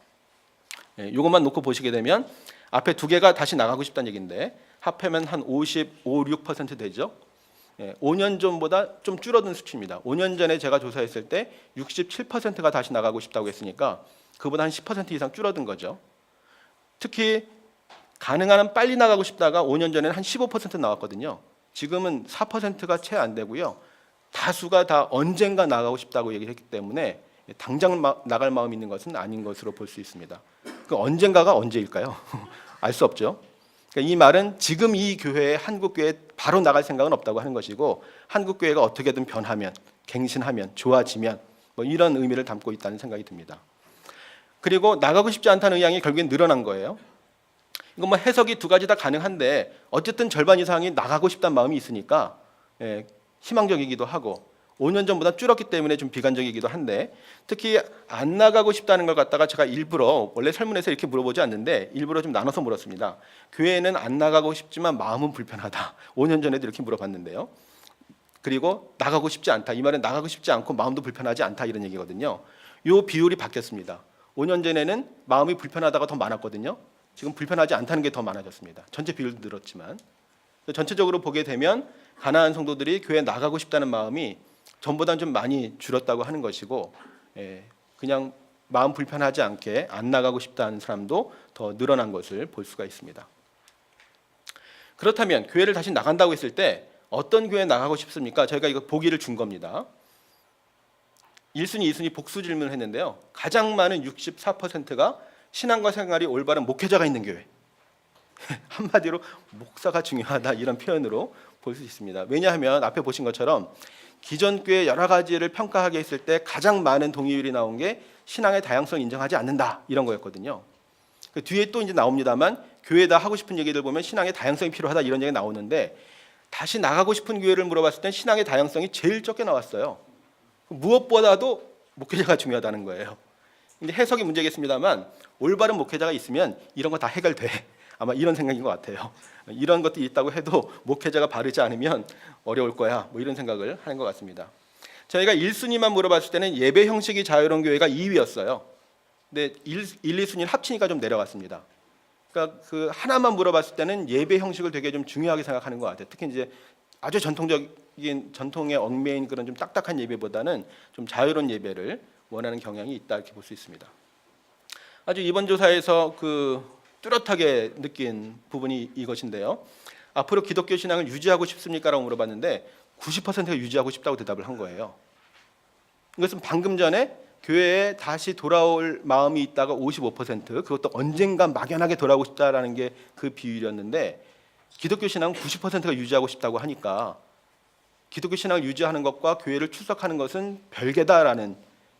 Speaker 1: 이것만 놓고 보시게 되면 앞에 두 개가 다시 나가고 싶다는 얘기인데 합하면 한 55, 6% 되죠. 5년 전보다 좀 줄어든 수치입니다. 5년 전에 제가 조사했을 때 67%가 다시 나가고 싶다고 했으니까 그보다 한 10% 이상 줄어든 거죠. 특히 가능한 한 빨리 나가고 싶다가 5년 전에는 한 15% 나왔거든요. 지금은 4%가 채 안 되고요. 다수가 다 언젠가 나가고 싶다고 얘기를 했기 때문에 당장 나갈 마음이 있는 것은 아닌 것으로 볼 수 있습니다. 그 언젠가가 언제일까요? 알 수 없죠. 그러니까 이 말은 지금 이 교회에 한국교회에 바로 나갈 생각은 없다고 하는 것이고 한국교회가 어떻게든 변하면, 갱신하면, 좋아지면 뭐 이런 의미를 담고 있다는 생각이 듭니다. 그리고 나가고 싶지 않다는 의향이 결국엔 늘어난 거예요. 이거 뭐 해석이 두 가지 다 가능한데 어쨌든 절반 이상이 나가고 싶다는 마음이 있으니까 희망적이기도 하고 5년 전보다 줄었기 때문에 좀 비관적이기도 한데 특히 안 나가고 싶다는 걸 갖다가 제가 일부러 원래 설문에서 이렇게 물어보지 않는데 일부러 좀 나눠서 물었습니다. 교회는 안 나가고 싶지만 마음은 불편하다. 5년 전에도 이렇게 물어봤는데요. 그리고 나가고 싶지 않다. 이 말은 나가고 싶지 않고 마음도 불편하지 않다, 이런 얘기거든요. 이 비율이 바뀌었습니다. 5년 전에는 마음이 불편하다가 더 많았거든요. 지금 불편하지 않다는 게 더 많아졌습니다. 전체 비율도 늘었지만 전체적으로 보게 되면 가난한 성도들이 교회에 나가고 싶다는 마음이 전보다는 좀 많이 줄었다고 하는 것이고 그냥 마음 불편하지 않게 안 나가고 싶다는 사람도 더 늘어난 것을 볼 수가 있습니다. 그렇다면 교회를 다시 나간다고 했을 때 어떤 교회에 나가고 싶습니까? 저희가 이거 보기를 준 겁니다. 1순위, 2순위 복수 질문을 했는데요. 가장 많은 64%가 신앙과 생활이 올바른 목회자가 있는 교회. 한마디로 목사가 중요하다, 이런 표현으로 볼 수 있습니다. 왜냐하면 앞에 보신 것처럼 기존 교회 여러 가지를 평가하게 했을 때 가장 많은 동의율이 나온 게 신앙의 다양성을 인정하지 않는다, 이런 거였거든요. 그 뒤에 또 이제 나옵니다만 교회에다 하고 싶은 얘기들 보면 신앙의 다양성이 필요하다, 이런 얘기가 나오는데 다시 나가고 싶은 교회를 물어봤을 땐 신앙의 다양성이 제일 적게 나왔어요. 무엇보다도 목회자가 중요하다는 거예요. 근데 해석이 문제겠습니다만 올바른 목회자가 있으면 이런 거 다 해결돼. 아마 이런 생각인 것 같아요. 이런 것도 있다고 해도 목회자가 바르지 않으면 어려울 거야, 뭐 이런 생각을 하는 것 같습니다. 저희가 1순위만 물어봤을 때는 예배 형식이 자유로운 교회가 2위였어요. 근데 1, 2순위를 합치니까 좀 내려갔습니다. 그러니까 그 하나만 물어봤을 때는 예배 형식을 되게 좀 중요하게 생각하는 것 같아요. 특히 이제 아주 전통적인 전통에 얽매인 그런 좀 딱딱한 예배보다는 좀 자유로운 예배를 원하는 경향이 있다, 이렇게 볼 수 있습니다. 아주 이번 조사에서 뚜렷하게 느낀 부분이 이것인데요. 앞으로 기독교 신앙을 유지하고 싶습니까라고 물어봤는데 90%가 유지하고 싶다고 대답을 한 거예요. 이것은 방금 전에 교회에 다시 돌아올 마음이 있다가 55%, 그것도 언젠가 막연하게 돌아오고 싶다라는 게 그 비율이었는데 기독교 신앙은 90%가 유지하고 싶다고 하니까 기독교 신앙을 유지하는 것과 교회를 출석하는 것은 별개다라는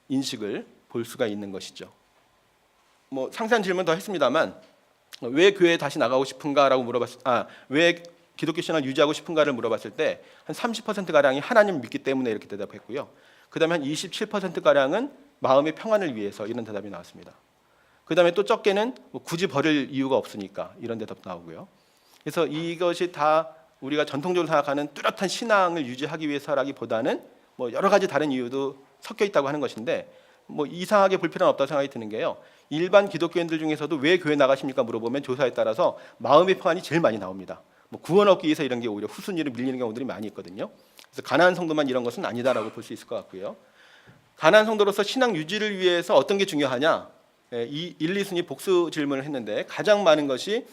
Speaker 1: 인식을 볼 수가 있는 것이죠. 뭐 상세한 질문 더 했습니다만 왜 교회에 다시 나가고 싶은가라고 왜 기독교 신앙을 유지하고 싶은가를 물어봤을 때 한 30% 가량이 하나님을 믿기 때문에 이렇게 대답했고요. 그다음에 한 27% 가량은 마음의 평안을 위해서 이런 대답이 나왔습니다. 그다음에 또 적게는 뭐 굳이 버릴 이유가 없으니까 이런 대답도 나오고요. 그래서 이것이 다 우리가 전통적으로 생각하는 뚜렷한 신앙을 유지하기 위해서라기보다는 뭐 여러 가지 다른 이유도 섞여 있다고 하는 것인데 뭐 이상하게 볼 필요는 없다고 생각이 드는 게요. 일반 기독교인들 중에서도 왜 교회 나가십니까 물어보면 조사에 따라서 마음의 평안이 제일 많이 나옵니다. 뭐 구원 얻기 위해서 이런 게 오히려 후순위로 밀리는 경우들이 많이 있거든요. 그래서 가난한 성도만 이런 것은 아니다라고 볼 수 있을 것 같고요. 가난한 성도로서 신앙 유지를 위해서 어떤 게 중요하냐? 이 1, 2순위 복수 질문을 했는데 가장 많은 것이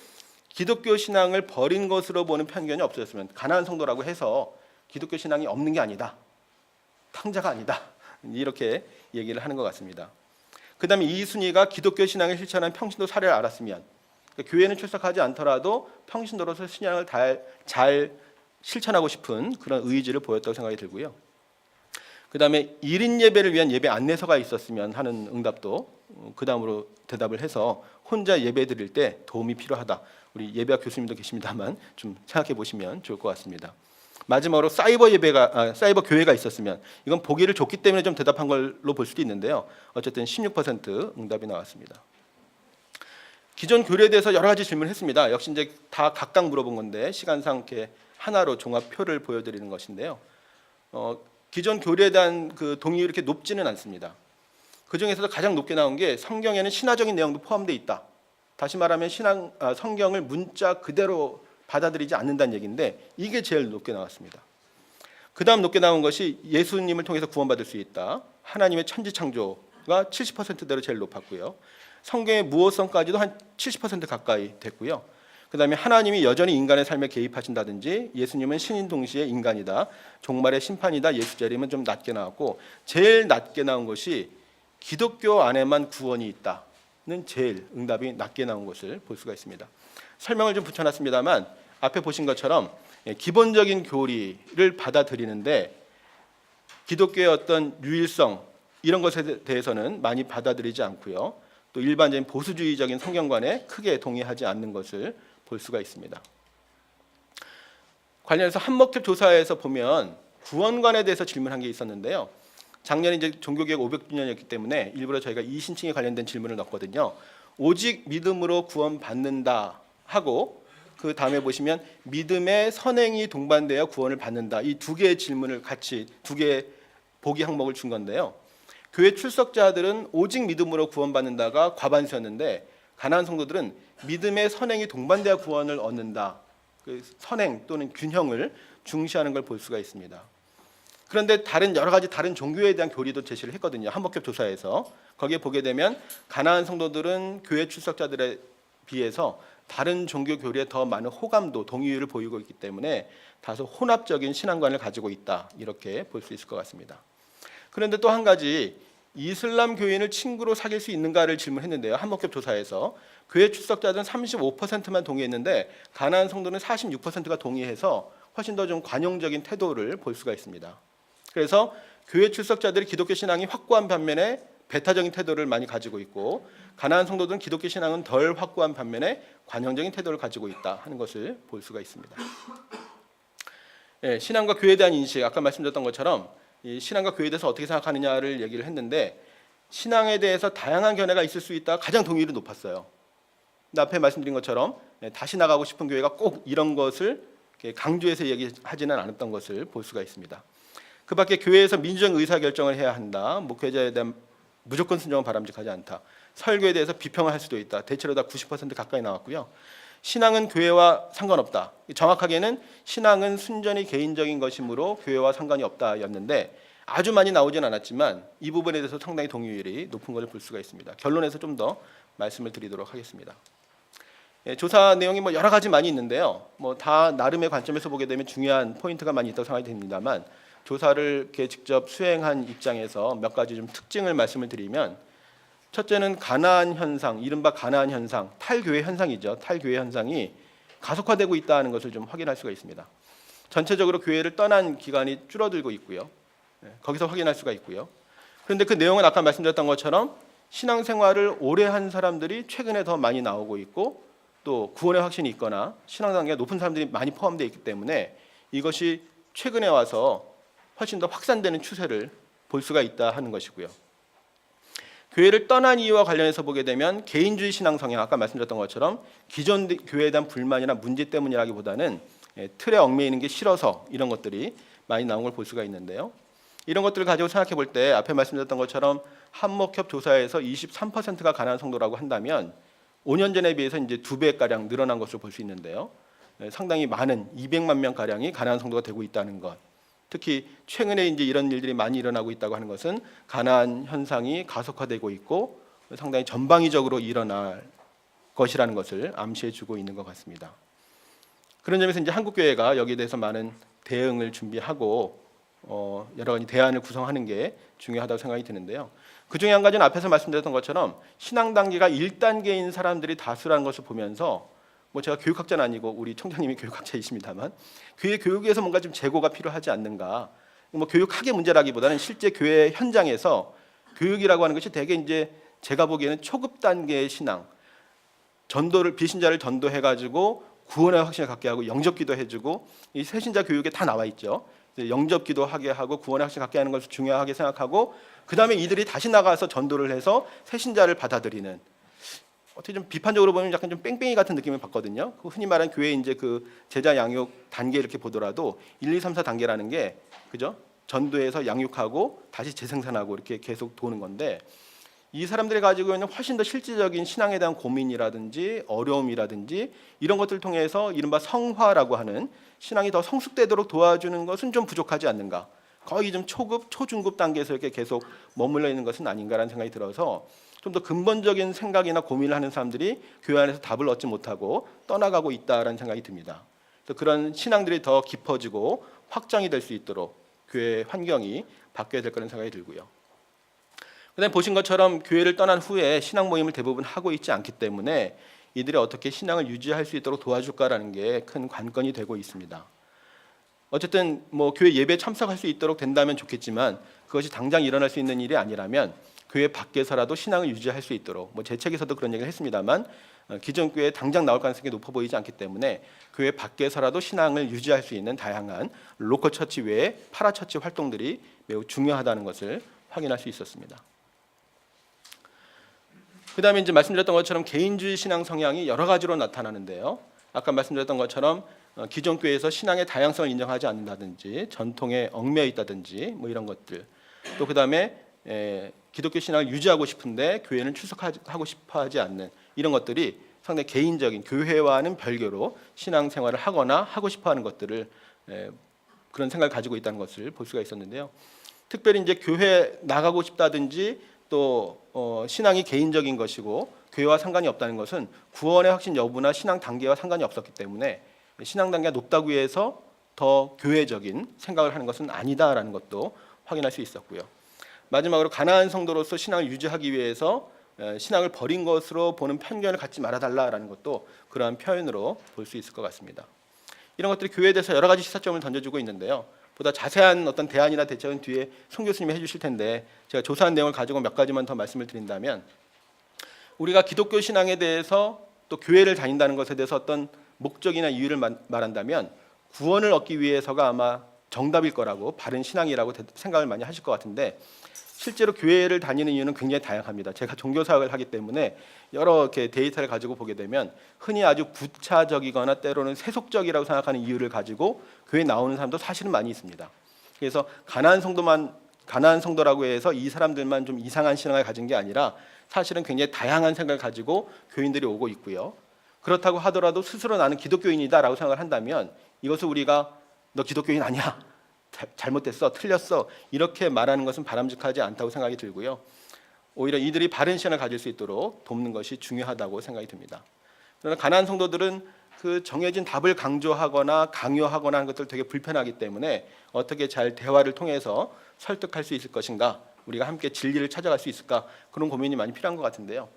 Speaker 1: 기독교 신앙을 버린 것으로 보는 편견이 없어졌으면 가난한 성도라고 해서 기독교 신앙이 없는 게 아니다. 탕자가 아니다. 이렇게 얘기를 하는 것 같습니다. 그 다음에 2순위가 기독교 신앙을 실천한 평신도 사례를 알았으면 그러니까 교회는 출석하지 않더라도 평신도로서 신앙을 잘 실천하고 싶은 그런 의지를 보였다고 생각이 들고요. 그 다음에 1인 예배를 위한 예배 안내서가 있었으면 하는 응답도 그 다음으로 대답을 해서 혼자 예배 드릴 때 도움이 필요하다. 우리 예배학 교수님도 계십니다만 좀 생각해 보시면 좋을 것 같습니다. 마지막으로 사이버 교회가 있었으면 이건 보기를 줬기 때문에 좀 대답한 걸로 볼 수도 있는데요. 어쨌든 16% 응답이 나왔습니다. 기존 교리에 대해서 여러 가지 질문을 했습니다. 역시 이제 다 각각 물어본 건데 시간상 이렇게 하나로 종합표를 보여드리는 것인데요. 기존 교리에 대한 그 동의율이 이렇게 높지는 않습니다. 그 중에서도 가장 높게 나온 게 성경에는 신화적인 내용도 포함되어 있다. 다시 말하면 성경을 문자 그대로 받아들이지 않는다는 얘기인데 이게 제일 높게 나왔습니다. 그 다음 높게 나온 것이 예수님을 통해서 구원받을 수 있다. 하나님의 천지창조가 70%대로 제일 높았고요. 성경의 무호성까지도 한 70% 가까이 됐고요. 그 다음에 하나님이 여전히 인간의 삶에 개입하신다든지 예수님은 신인 동시에 인간이다. 종말의 심판이다. 예수 재림은 좀 낮게 나왔고 제일 낮게 나온 것이 기독교 안에만 구원이 있다는 제일 응답이 낮게 나온 것을 볼 수가 있습니다. 설명을 좀 붙여놨습니다만 앞에 보신 것처럼 기본적인 교리를 받아들이는데 기독교의 어떤 유일성 이런 것에 대해서는 많이 받아들이지 않고요. 또 일반적인 보수주의적인 성경관에 크게 동의하지 않는 것을 볼 수가 있습니다. 관련해서 한목협 조사에서 보면 구원관에 대해서 질문한 게 있었는데요. 작년에 이제 종교개혁 500주년이었기 때문에 일부러 저희가 이신칭에 관련된 질문을 넣었거든요. 오직 믿음으로 구원받는다 하고 그 다음에 보시면 믿음의 선행이 동반되어 구원을 받는다. 이 두 개의 질문을 같이 두 개의 보기 항목을 준 건데요. 교회 출석자들은 오직 믿음으로 구원받는다가 과반수였는데 가난한 성도들은 믿음의 선행이 동반되어 구원을 얻는다. 그 선행 또는 균형을 중시하는 걸 볼 수가 있습니다. 그런데 여러 가지 다른 종교에 대한 교리도 제시를 했거든요. 한목협 조사에서 거기에 보게 되면 가난한 성도들은 교회 출석자들에 비해서 다른 종교 교리에 더 많은 호감도, 동의율을 보이고 있기 때문에 다소 혼합적인 신앙관을 가지고 있다. 이렇게 볼 수 있을 것 같습니다. 그런데 또 한 가지 이슬람 교인을 친구로 사귈 수 있는가를 질문했는데요. 한목협 조사에서 교회 출석자들은 35%만 동의했는데 가난한 성도는 46%가 동의해서 훨씬 더 좀 관용적인 태도를 볼 수가 있습니다. 그래서 교회 출석자들이 기독교 신앙이 확고한 반면에 배타적인 태도를 많이 가지고 있고 가난한 성도들은 기독교 신앙은 덜 확고한 반면에 관용적인 태도를 가지고 있다 하는 것을 볼 수가 있습니다. 신앙과 교회에 대한 인식, 아까 말씀드렸던 것처럼 이 신앙과 교회에 대해서 어떻게 생각하느냐를 얘기를 했는데 신앙에 대해서 다양한 견해가 있을 수 있다 가장 동의율이 높았어요. 근데 앞에 말씀드린 것처럼 다시 나가고 싶은 교회가 꼭 이런 것을 강조해서 얘기하지는 않았던 것을 볼 수가 있습니다. 그 밖에 교회에서 민주적 의사결정을 해야 한다. 목회자에 대한 무조건 순종은 바람직하지 않다. 설교에 대해서 비평을 할 수도 있다. 대체로 다 90% 가까이 나왔고요. 신앙은 교회와 상관없다. 정확하게는 신앙은 순전히 개인적인 것이므로 교회와 상관이 없다였는데 아주 많이 나오진 않았지만 이 부분에 대해서 상당히 동의율이 높은 것을 볼 수가 있습니다. 결론에서 좀 더 말씀을 드리도록 하겠습니다. 조사 내용이 여러 가지 많이 있는데요. 다 나름의 관점에서 보게 되면 중요한 포인트가 많이 있다고 생각이 됩니다만 조사를 이렇게 직접 수행한 입장에서 몇 가지 좀 특징을 말씀을 드리면 첫째는 가나안 현상, 이른바 가나안 현상, 탈교회 현상이죠. 탈교회 현상이 가속화되고 있다는 것을 좀 확인할 수가 있습니다. 전체적으로 교회를 떠난 기간이 줄어들고 있고요. 거기서 확인할 수가 있고요. 그런데 그 내용은 아까 말씀드렸던 것처럼 신앙생활을 오래 한 사람들이 최근에 더 많이 나오고 있고 또 구원의 확신이 있거나 신앙 단계가 높은 사람들이 많이 포함되어 있기 때문에 이것이 최근에 와서 훨씬 더 확산되는 추세를 볼 수가 있다 하는 것이고요. 교회를 떠난 이유와 관련해서 보게 되면 개인주의 신앙 성향, 아까 말씀드렸던 것처럼 기존 교회에 대한 불만이나 문제 때문이라기보다는 틀에 얽매이는 게 싫어서 이런 것들이 많이 나온 걸 볼 수가 있는데요. 이런 것들을 가지고 생각해 볼 때 앞에 말씀드렸던 것처럼 한목협 조사에서 23%가 가난한 성도라고 한다면 5년 전에 비해서 이제 2배가량 늘어난 것으로 볼 수 있는데요. 상당히 많은 200만 명 가량이 가난한 성도가 되고 있다는 것. 특히 최근에 이제 이런 일들이 많이 일어나고 있다고 하는 것은 가난 현상이 가속화되고 있고 상당히 전방위적으로 일어날 것이라는 것을 암시해주고 있는 것 같습니다. 그런 점에서 이제 한국 교회가 여기에 대해서 많은 대응을 준비하고 여러 가지 대안을 구성하는 게 중요하다고 생각이 드는데요. 그 중에 한 가지는 앞에서 말씀드렸던 것처럼 신앙 단계가 1단계인 사람들이 다수라는 것을 보면서 제가 교육학자는 아니고 우리 총장님이 교육학자이십니다만 교회 교육에서 뭔가 좀 재고가 필요하지 않는가. 교육학의 문제라기보다는 실제 교회 현장에서 교육이라고 하는 것이 대개 이제 제가 보기에는 초급 단계의 신앙, 전도를 비신자를 전도해가지고 구원의 확신을 갖게 하고 영접기도 해주고 이 새신자 교육에 다 나와 있죠. 영접기도 하게 하고 구원의 확신을 갖게 하는 것을 중요하게 생각하고 그 다음에 이들이 다시 나가서 전도를 해서 새신자를 받아들이는 어떻게 좀 비판적으로 보면 약간 좀 뺑뺑이 같은 느낌을 받거든요. 흔히 말하는 교회 이제 그 제자 양육 단계 이렇게 보더라도 1, 2, 3, 4 단계라는 게 그죠? 전도해서 양육하고 다시 재생산하고 이렇게 계속 도는 건데 이 사람들이 가지고 있는 훨씬 더 실질적인 신앙에 대한 고민이라든지 어려움이라든지 이런 것들을 통해서 이른바 성화라고 하는 신앙이 더 성숙되도록 도와주는 것은 좀 부족하지 않는가. 거의 좀 초급, 초중급 단계에서 이렇게 계속 머물러 있는 것은 아닌가라는 생각이 들어서 좀 더 근본적인 생각이나 고민을 하는 사람들이 교회 안에서 답을 얻지 못하고 떠나가고 있다라는 생각이 듭니다. 그래서 그런 신앙들이 더 깊어지고 확장이 될 수 있도록 교회 환경이 바뀌어야 될 거라는 생각이 들고요. 그다음에 보신 것처럼 교회를 떠난 후에 신앙 모임을 대부분 하고 있지 않기 때문에 이들이 어떻게 신앙을 유지할 수 있도록 도와줄까라는 게 큰 관건이 되고 있습니다. 어쨌든 교회 예배에 참석할 수 있도록 된다면 좋겠지만 그것이 당장 일어날 수 있는 일이 아니라면 교회 밖에서라도 신앙을 유지할 수 있도록 제 책에서도 그런 얘기를 했습니다만 기존 교회에 당장 나올 가능성이 높아 보이지 않기 때문에 교회 밖에서라도 신앙을 유지할 수 있는 다양한 로컬 처치 외에 파라처치 활동들이 매우 중요하다는 것을 확인할 수 있었습니다. 그다음에 이제 말씀드렸던 것처럼 개인주의 신앙 성향이 여러 가지로 나타나는데요. 아까 말씀드렸던 것처럼 기존 교회에서 신앙의 다양성을 인정하지 않는다든지 전통에 얽매여 있다든지 이런 것들 또 그다음에 기독교 신앙을 유지하고 싶은데 교회는 출석하고 싶어하지 않는 이런 것들이 상당히 개인적인 교회와는 별개로 신앙생활을 하거나 하고 싶어하는 것들을 그런 생각을 가지고 있다는 것을 볼 수가 있었는데요. 특별히 이제 교회 나가고 싶다든지 또 신앙이 개인적인 것이고 교회와 상관이 없다는 것은 구원의 확신 여부나 신앙 단계와 상관이 없었기 때문에 신앙 단계가 높다고 해서 더 교회적인 생각을 하는 것은 아니다라는 것도 확인할 수 있었고요. 마지막으로 가난한 성도로서 신앙을 유지하기 위해서 신앙을 버린 것으로 보는 편견을 갖지 말아달라라는 것도 그러한 표현으로 볼 수 있을 것 같습니다. 이런 것들이 교회에 대해서 여러 가지 시사점을 던져주고 있는데요. 보다 자세한 어떤 대안이나 대책은 뒤에 송 교수님이 해주실 텐데 제가 조사한 내용을 가지고 몇 가지만 더 말씀을 드린다면 우리가 기독교 신앙에 대해서 또 교회를 다닌다는 것에 대해서 어떤 목적이나 이유를 말한다면 구원을 얻기 위해서가 아마 정답일 거라고 바른 신앙이라고 생각을 많이 하실 것 같은데 실제로 교회를 다니는 이유는 굉장히 다양합니다. 제가 종교사역을 하기 때문에 여러 이렇게 데이터를 가지고 보게 되면 흔히 아주 부차적이거나 때로는 세속적이라고 생각하는 이유를 가지고 교회에 나오는 사람도 사실은 많이 있습니다. 그래서 가난한 성도라고 해서 이 사람들만 좀 이상한 신앙을 가진 게 아니라 사실은 굉장히 다양한 생각을 가지고 교인들이 오고 있고요. 그렇다고 하더라도 스스로 나는 기독교인이다라고 생각을 한다면 이것을 우리가 너 기독교인 아니야. 잘못됐어, 틀렸어 이렇게 말하는 것은 바람직하지 않다고 생각이 들고요. 오히려 이들이 바른 신앙을 가질 수 있도록 돕는 것이 중요하다고 생각이 듭니다. 그러나 가난한 성도들은 그 정해진 답을 강조하거나 강요하거나 하는 것들 되게 불편하기 때문에 어떻게 잘 대화를 통해서 설득할 수 있을 것인가, 우리가 함께 진리를 찾아갈 수 있을까, 그런 고민이 많이 필요한 것 같은데요.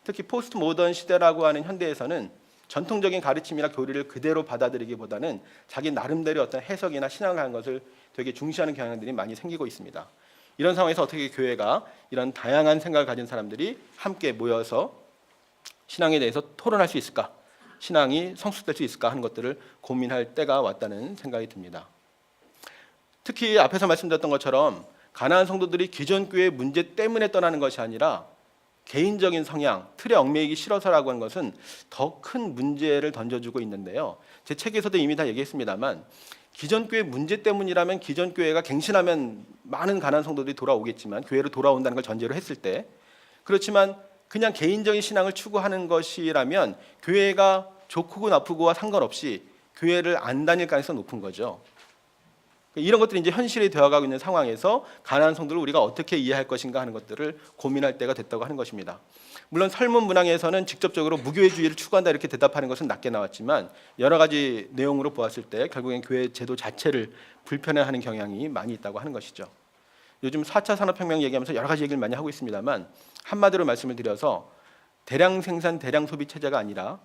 Speaker 1: 특히 포스트 모던 시대라고 하는 현대에서는 전통적인 가르침이나 교리를 그대로 받아들이기보다는 자기 나름대로 어떤 해석이나 신앙을 하는 것을 되게 중시하는 경향들이 많이 생기고 있습니다. 이런 상황에서 어떻게 교회가 이런 다양한 생각을 가진 사람들이 함께 모여서 신앙에 대해서 토론할 수 있을까? 신앙이 성숙될 수 있을까 하는 것들을 고민할 때가 왔다는 생각이 듭니다. 특히 앞에서 말씀드렸던 것처럼 가나안 성도들이 기존 교회의 문제 때문에 떠나는 것이 아니라 개인적인 성향, 틀에 얽매이기 싫어서라고 하는 것은 더 큰 문제를 던져주고 있는데요. 제 책에서도 이미 다 얘기했습니다만 기존 교회 문제 때문이라면 기존 교회가 갱신하면 많은 가나안 성도들이 돌아오겠지만 교회로 돌아온다는 걸 전제로 했을 때, 그렇지만 그냥 개인적인 신앙을 추구하는 것이라면 교회가 좋고 나쁘고와 상관없이 교회를 안 다닐 가능성이 높은 거죠. 이런 것들이 이제 현실이 되어가고 있는 상황에서 가나안 성도를 우리가 어떻게 이해할 것인가 하는 것들을 고민할 때가 됐다고 하는 것입니다. 물론 설문 문항에서는 직접적으로 무교회주의를 추구한다 이렇게 대답하는 것은 낮게 나왔지만 여러 가지 내용으로 보았을 때 결국엔 교회 제도 자체를 불편해하는 경향이 많이 있다고 하는 것이죠. 요즘 4차 산업혁명 얘기하면서 여러 가지 얘기를 많이 하고 있습니다만 한마디로 말씀을 드려서 대량 생산, 대량 소비 체제가 아니라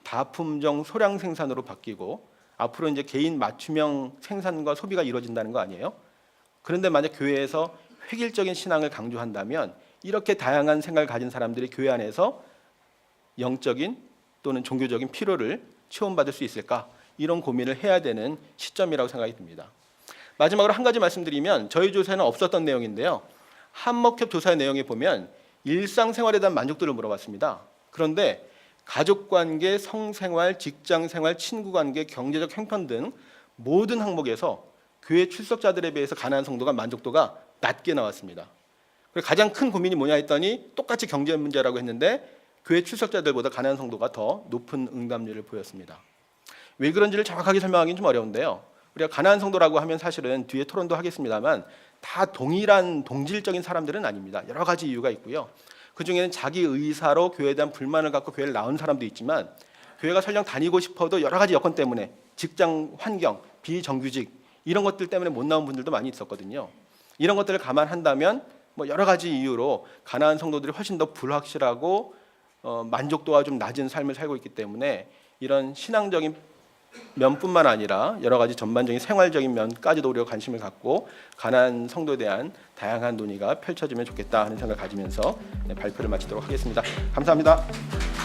Speaker 1: 다품종, 소량 생산으로 바뀌고 앞으로 이제 개인 맞춤형 생산과 소비가 이루어진다는 거 아니에요? 그런데 만약 교회에서 획일적인 신앙을 강조한다면 이렇게 다양한 생각을 가진 사람들이 교회 안에서 영적인 또는 종교적인 필요를 체험받을 수 있을까? 이런 고민을 해야 되는 시점이라고 생각이 듭니다. 마지막으로 한 가지 말씀드리면 저희 조사에는 없었던 내용인데요. 한목협 조사의 내용에 보면 일상생활에 대한 만족도를 물어봤습니다. 그런데 가족관계, 성생활, 직장생활, 친구관계, 경제적 형편 등 모든 항목에서 교회 출석자들에 비해서 가나안 성도가 만족도가 낮게 나왔습니다. 가장 큰 고민이 뭐냐 했더니 똑같이 경제 문제라고 했는데 교회 출석자들보다 가나안 성도가 더 높은 응답률을 보였습니다. 왜 그런지를 정확하게 설명하기는 좀 어려운데요. 우리가 가나안 성도라고 하면 사실은 뒤에 토론도 하겠습니다만 다 동일한 동질적인 사람들은 아닙니다. 여러 가지 이유가 있고요. 그중에는 자기 의사로 교회에 대한 불만을 갖고 교회를 나온 사람도 있지만 교회가 설령 다니고 싶어도 여러 가지 여건 때문에 직장 환경, 비정규직 이런 것들 때문에 못 나온 분들도 많이 있었거든요. 이런 것들을 감안한다면 뭐 여러 가지 이유로 가나안 성도들이 훨씬 더 불확실하고 만족도가 좀 낮은 삶을 살고 있기 때문에 이런 신앙적인 면뿐만 아니라 여러 가지 전반적인 생활적인 면까지도 우리가 관심을 갖고 가나안 성도에 대한 다양한 논의가 펼쳐지면 좋겠다 하는 생각을 가지면서 발표를 마치도록 하겠습니다. 감사합니다.